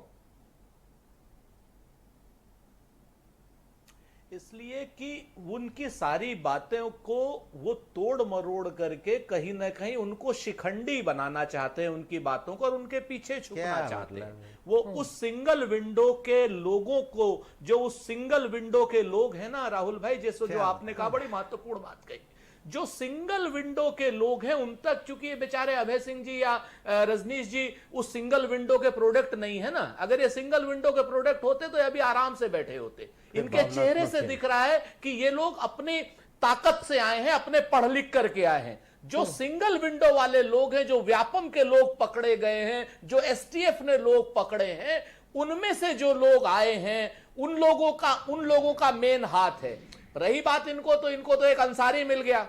इसलिए कि उनकी सारी बातें को वो तोड़ मरोड़ करके कहीं ना कहीं उनको शिखंडी बनाना चाहते हैं, उनकी बातों को, और उनके पीछे छुपना क्या चाहते मतलब हैं। वो उस सिंगल विंडो के लोगों को, जो उस सिंगल विंडो के लोग हैं ना राहुल भाई, जैसे जो आपने कहा, बड़ी महत्वपूर्ण बात कही, जो सिंगल विंडो के लोग हैं उन तक, चूंकि ये बेचारे अभय सिंह जी या रजनीश जी उस सिंगल विंडो के प्रोडक्ट नहीं है ना। अगर ये सिंगल विंडो के प्रोडक्ट होते तो ये अभी आराम से बैठे होते। इनके चेहरे से दिख रहा है कि ये लोग अपनी ताकत से आए हैं, अपने पढ़ लिख करके आए हैं। जो सिंगल विंडो वाले लोग हैं, जो व्यापम के लोग पकड़े गए हैं, जो एसटीएफ ने लोग पकड़े हैं, उनमें से जो लोग आए हैं, उन लोगों का मेन हाथ है। रही बात इनको तो एक अंसारी मिल गया।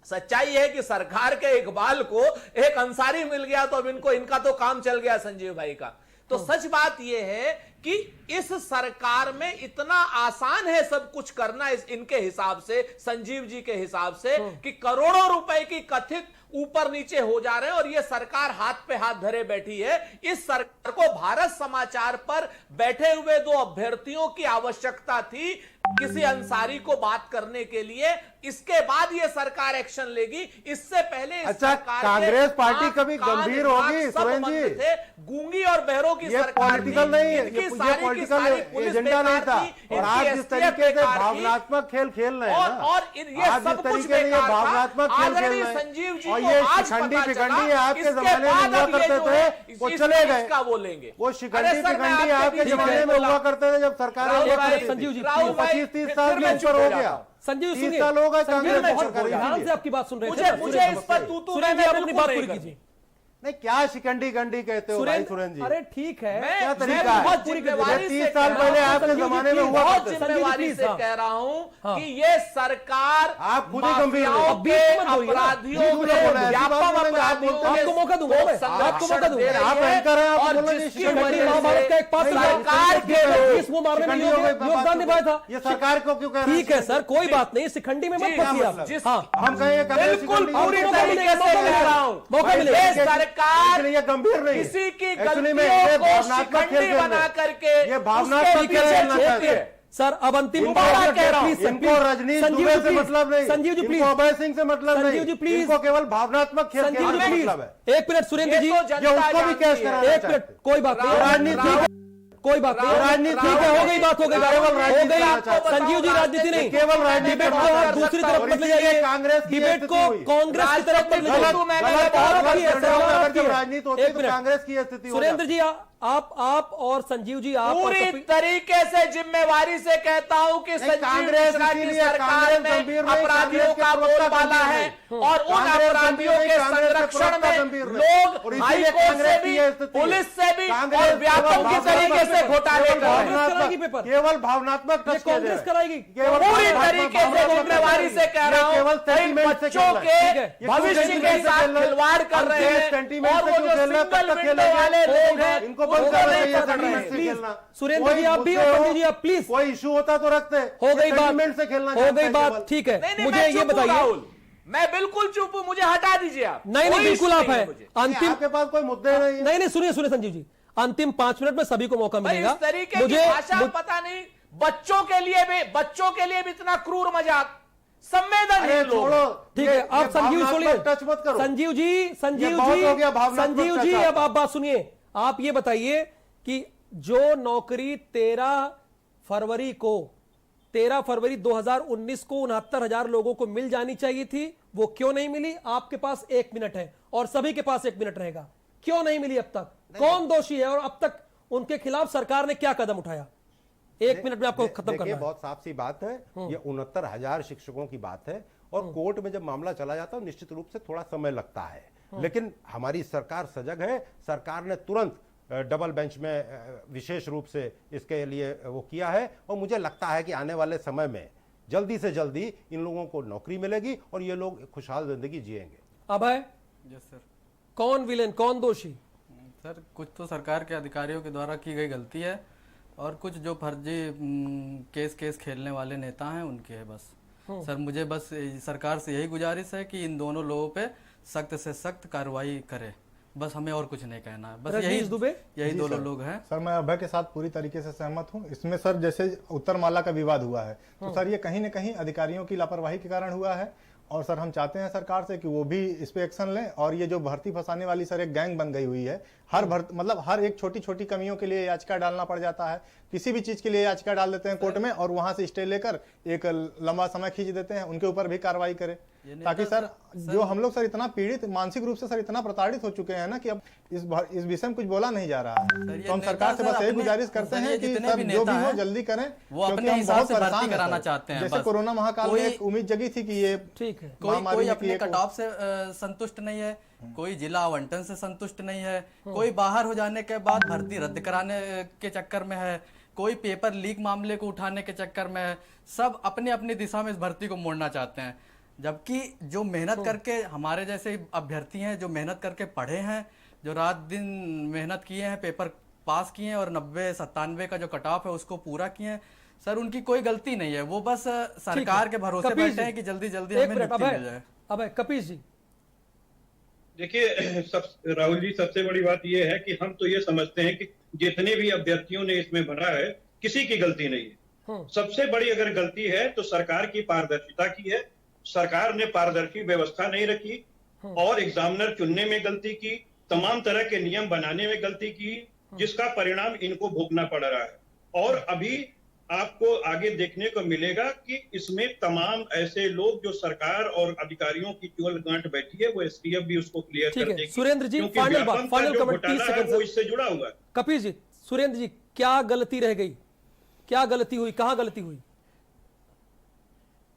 सच्चाई है कि सरकार के इकबाल को एक अंसारी मिल गया, तो अब इनका तो काम चल गया संजीव भाई का। तो सच बात यह है कि इस सरकार में इतना आसान है सब कुछ करना, इनके हिसाब से, संजीव जी के हिसाब से, कि करोड़ों रुपए की कथित ऊपर नीचे हो जा रहे हैं, और यह सरकार हाथ पे हाथ धरे बैठी है। इस सरकार को भारत समाचार पर बैठे हुए 2 अभ्यर्थियों की आवश्यकता थी, किसी अंसारी को बात करने के लिए। इसके बाद यह सरकार एक्शन लेगी। इससे पहले इस अच्छा, सरकार के कांग्रेस पार्टी आंख, कभी कान, गंभीर नाक होगी, सब सुरेंद्र बंद जी? थे। गूंगी और बहरों की ये सरकार पॉलिटिकल नहीं है, इनकी ये सारी की पॉलिटिकल सारी पुलिस एजेंडा नहीं बेकार था। थी, और इनकी आप जिस STF तरीके से बेकार थी, भावनात्मक खेल खेल रहे हैं ना, और ये आप सब जिस कुछ तरीके से ये बेकार था। भावनात्मक खेल खेल आदरणीय रहे हैं, संजीव जी और को ये आज शिखंडी पता पिखंडी चला, आपके इसके जमाने में बाद हुआ अब ये करते जो है, थे, वो इस चले चीज गए। का बोलेंगे। वो अरे शिखंडी सर, मैं पिखंडी आपके आपके बीच में जमाने में बोला। हुआ करते थे, जब सरकार राहुल भाई, संजीव जी, राहुल भाई, 25-30 फिर साल के मैं ऊपर चुप हो हो गया। जाता हूं। संजीव 30 सुनिए, साल हो गए संजीव, कांग्रेस मैं सरकार, ध्यान इसीलिए। से आपकी बात सुन रहे थे। मुझे इस पर तू सुरेंद्र जी, आप अपनी बात पूरी कीजिए। नहीं, क्या शिखंडी गंडी कहते हो भाई सुरेंद्र जी? अरे ठीक है, क्या मैं तरीका है? बहुत जिम्मेवारी 30 से साल कह पहले रहा हूं, आपके संजीव जी, जमाने में please, हुआ बहुत करते थे। जिम्मेवारी से हाँ। कह रहा हूं हाँ। कि ये सरकार आप खुद ही गंभीर हो। माफियाओं अब बीच के मत बोलिए ना। अपराधियों बीच में के बोला है, ऐसी बात व्यापक बोलेंगे, आप अपराधियों बोलते हैं। के आपको मौका दूंगा मैं, आपको मौका दूंगा। आप एंकर हैं, आप और बोलेंगे जिसकी शिखंडी वजह से महाभारत का एक पात्र है। सरकार के लोग इस वो मामले में शिखंडी हो गए, योगदान निभाया था। ये सरकार को क्यों कह रहे हैं? ठीक है सर, कोई बात नहीं, शिखंडी में मत जी, फंसिए मतलब? आप। जिस- हाँ, हम कहेंगे कांग्रेस बिल्कुल शिखंडी, पूरी मौका तरीके मिलेगा, से मौका कह मिलेगा। रहा हूं, मौका ये मिलेगा। सरकार ये गंभीर नहीं है। किसी की Actually में गलतियों ये को भावनात्मक खेल शिकंडी खेल रहे बना हैं। करके ये भावनात्मक उसके खेल पीछे खेलना छेड़ती चाहते है। हैं। सर अब अंतिम इनको मैं कह रहा हूं, प्लीज, इनको रजनीश संजीव दुबे जी से प्लीज, मतलब नहीं, संजीव जी प्लीज, इनको अभय सिंह से मतलब संजीव नहीं, जी प्लीज, इनको केवल भावनात्मक खेल संजीव खेलने जी का प्लीज, मतलब है। एक मिनट सुरेंद्र ये जी, तो ये जनता उसको भी जानती केस है। कराना एक मिनट, कोई बात नहीं, राजनीति कोई बात नहीं, राजनीति ठीक है, हो गई बात, हो गई बात, केवल हो राजनीति गई। करना चाहते हैं। संजीव जी राजनीति नहीं, केवल राजनीति डिबेट को करना आप चाहते हैं। दूसरी तरफ और मत ले इसीलिए जाइए, कांग्रेस की डिबेट स्थिति को हुई। कांग्रेस की तरफ मत ले जाइए। बिल्कुल मैंने गलत बताया, बात आपकी है, गलत सवाल अगर आपकी जब है। राजनीति होती है एक तो मिनट, कांग्रेस की स्थिति हो सुरेंद्र जाती जी, आप और संजीव जी, आप और पूरी कपिल- तरीके से जिम्मेवारी से कहता हूं कि संजीव कांग्रेस मिश्रा की इसीलिए सरकार कांग्रेस में गंभीर नहीं, अपराधियों कांग्रेस के का प्रवक्ता बोलबाला गंभीर है, नहीं। और उन कांग्रेस अपराधियों गंभीर के नहीं, कांग्रेस के संरक्षण प्रवक्ता में गंभीर नहीं। लोग और इसीलिए हाईकोर्ट से कांग्रेस भी, की ये स्थिति है। पुलिस से भी कांग्रेस और व्यापक केवल की तरीके से से घोटाले कर रहे हैं। कांग्रेस कराएगी पेपर, केवल भावनात्मक ये टच के दे कांग्रेस रहे हैं। कराएगी। केवल पूरी भावनात्मक- तरीके से भावनात्मक जिम्मेवारी से कह रहा हूं, केवल कई सेंटीमेंट से बच्चों खेल रहा के है। ठीक है। ये भविष्य सेंटीमेंट के से साथ खेल रहे हैं। खिलवाड़ कर हम रहे ये हैं, सेंटीमेंट और से वो क्यों जो खेल रहे हैं? सिंगल कब तक विंडो खेलेंगे? वाले लोग हैं इनको वो बंद करना नहीं चाहिए पकड़ रहे सेंटीमेंट हैं। से प्लीज, खेलना। सुरेंद्र जी, आप भी मुद्दे और हो, पंडित जी, आप प्लीज। कोई इशू होता तो रखते। हो गई बात, सेंटीमेंट से खेलना हो चाहते गई हैं बात, केवल। ठीक है। नहीं, मुझे मैं ये चुप हूं, बताइए। राहुल, मैं बिल्कुल चुप हूं, मुझे हटा दीजिए आप। नहीं नहीं, कोई बिल्कुल इश्यू आप नहीं है मुझे। अंतिम। आपके पास कोई मुद्दे नहीं है। नहीं नहीं, सुनिए सुनिए संजीव जी, अंतिम 5 मिनट में सभी को मौका भाई मिलेगा। इस तरीके की भाषा पता नहीं, बच्चों के लिए भी इतना क्रूर मजाक, संवेदनहीन अरे लोग। छोड़ो, ठीक ये- है, आप ये संजीव छोड़िए, भावनात्मक टच मत करो। संजीव जी, संजीव बहुत जी, हो गया भावनात्मक संजीव टच जी, आपका। अब आप बात सुनिए। आप ये बताइए कि जो नौकरी 13 फरवरी 2019 को 69,000 लोगों को मिल जानी चाहिए थी, वो क्यों नहीं मिली? आपके पास 1 मिनट है और सभी के पास 1 मिनट रहेगा। क्यों नहीं मिली अब तक? कौन दोषी है और अब तक उनके खिलाफ सरकार ने क्या कदम उठाया? 1 मिनट में आपको खत्म करना देखिए, है। बहुत साफ सी बात है, ये 69,000 शिक्षकों की बात है और कोर्ट में जब मामला चला जाता है निश्चित रूप से थोड़ा समय लगता है, लेकिन हमारी सरकार सजग है। सरकार ने तुरंत डबल बेंच में विशेष रूप से इसके लिए वो किया है और मुझे लगता है कि आने वाले समय में जल्दी से जल्दी इन लोगों को नौकरी मिलेगी और ये लोग खुशहाल जिंदगी जिएंगे। अभय, यस सर। कौन विलेन, कौन दोषी? सर कुछ तो सरकार के अधिकारियों के द्वारा की गई गलती है और कुछ जो फर्जी केस खेलने वाले नेता हैं उनके है बस। सर मुझे बस सरकार से यही गुजारिश है कि इन दोनों लोगों पे सख्त से सख्त कार्रवाई करे, बस हमें और कुछ नहीं कहना है। बस रजनीश दुबे? यही जी दोनों सर। लोग हैं। सर मैं अभय के साथ पूरी तरीके से सहमत हूं। इसमें सर जैसे उत्तरमाला का विवाद हुआ है तो सर ये कहीं न कहीं अधिकारियों की लापरवाही के कारण हुआ है और सर हम चाहते हैं सरकार से कि वो भी इस पे एक्शन लें। और ये जो भर्ती फंसाने वाली सर एक गैंग बन गई हुई है, मतलब हर एक छोटी छोटी कमियों के लिए याचिका डालना पड़ जाता है, किसी भी चीज के लिए याचिका डाल देते हैं कोर्ट में और वहां से स्टे लेकर एक लंबा समय खींच देते हैं। उनके ऊपर भी कार्रवाई करें ताकि सर जो हम लोग सर इतना पीड़ित, मानसिक रूप से सर इतना प्रताड़ित हो चुके हैं ना कि अब इस विषय में कुछ बोला नहीं जा रहा है। तो हम सरकार से बस यही गुजारिश करते हैं कि सर जो भी हो जल्दी करें, वो अपने क्योंकि हम हिसाब बहुत से भर्ती परेशान हैं कराना सर। चाहते हैं जैसे बस। कोरोना महाकाल में एक उम्मीद जगी थी कि ये ठीक है। कोई महामारी कोई है अपने कि एक- कट ऑफ से संतुष्ट नहीं है, कोई जिला आवंटन से संतुष्ट नहीं है, कोई बाहर हो जाने के बाद भर्ती रद्द कराने के चक्कर में है, कोई पेपर लीक मामले को उठाने के चक्कर में है। सब अपनी अपनी दिशा में इस भर्ती को मोड़ना चाहते हैं, जबकि जो मेहनत करके हमारे जैसे अभ्यर्थी हैं, जो मेहनत करके पढ़े हैं, जो रात दिन मेहनत किए हैं, पेपर पास किए हैं और 90-97 का जो कट ऑफ है उसको पूरा किए हैं, सर उनकी कोई गलती नहीं है। वो बस सरकार के भरोसे कपीश बैठे जी, हैं कि जल्दी जल्दी एक हमें मिनट, नियुक्ति मिल जाए। अभय, कपीश जी। देखिए राहुल जी, सबसे बड़ी बात यह है कि हम तो ये समझते हैं कि जितने भी अभ्यर्थियों ने इसमें भरा है किसी की गलती नहीं है। सबसे बड़ी अगर गलती है तो सरकार की पारदर्शिता की है। सरकार ने पारदर्शी व्यवस्था नहीं रखी और एग्जामिनर चुनने में गलती की, तमाम तरह के नियम बनाने में गलती की, जिसका परिणाम इनको भोगना पड़ रहा है। और अभी आपको आगे देखने को मिलेगा कि इसमें तमाम ऐसे लोग जो सरकार और अधिकारियों की चोल गांठ बैठी है, वो एसटीएफ भी उसको क्लियर ठीक कर है, देगी। सुरेंद्र जी, क्योंकि फाइनल बात, व्यापम का फाइनल जो कमेंट, 30 घोटाला है सेकंड वो से। इससे जुड़ा हुआ है। कपीश जी, सुरेंद्र जी, क्या गलती रह गई? क्या गलती हुई, कहां गलती हुई?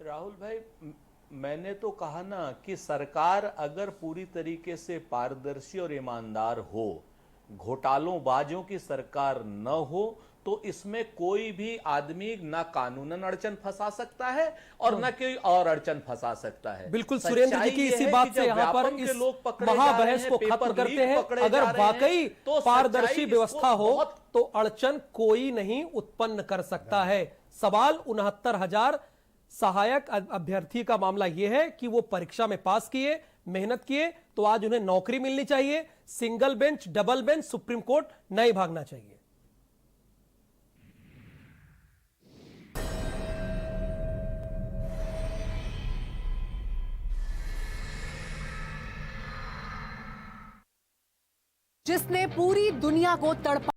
राहुल भाई, मैंने तो कहा ना कि सरकार अगर पूरी तरीके से पारदर्शी और ईमानदार हो, घोटालों बाजों की सरकार न हो, तो इसमें कोई भी आदमी ना कानूनन अड़चन फंसा सकता है और न कोई और अड़चन फंसा सकता है। बिल्कुल सुरेंद्र जी की इसी बात से यहाँ पर इस महाबहस को खत्म करते हैं। अगर वाकई पारदर्शी व्यवस्था हो तो अड़चन कोई नहीं उत्पन्न कर सकता है। सवाल 69,000 सहायक अभ्यर्थी का मामला यह है कि वो परीक्षा में पास किए, मेहनत किए, तो आज उन्हें नौकरी मिलनी चाहिए। Single bench, double bench, supreme court नहीं भागना चाहिए। जिसने पूरी दुनिया को तड़पा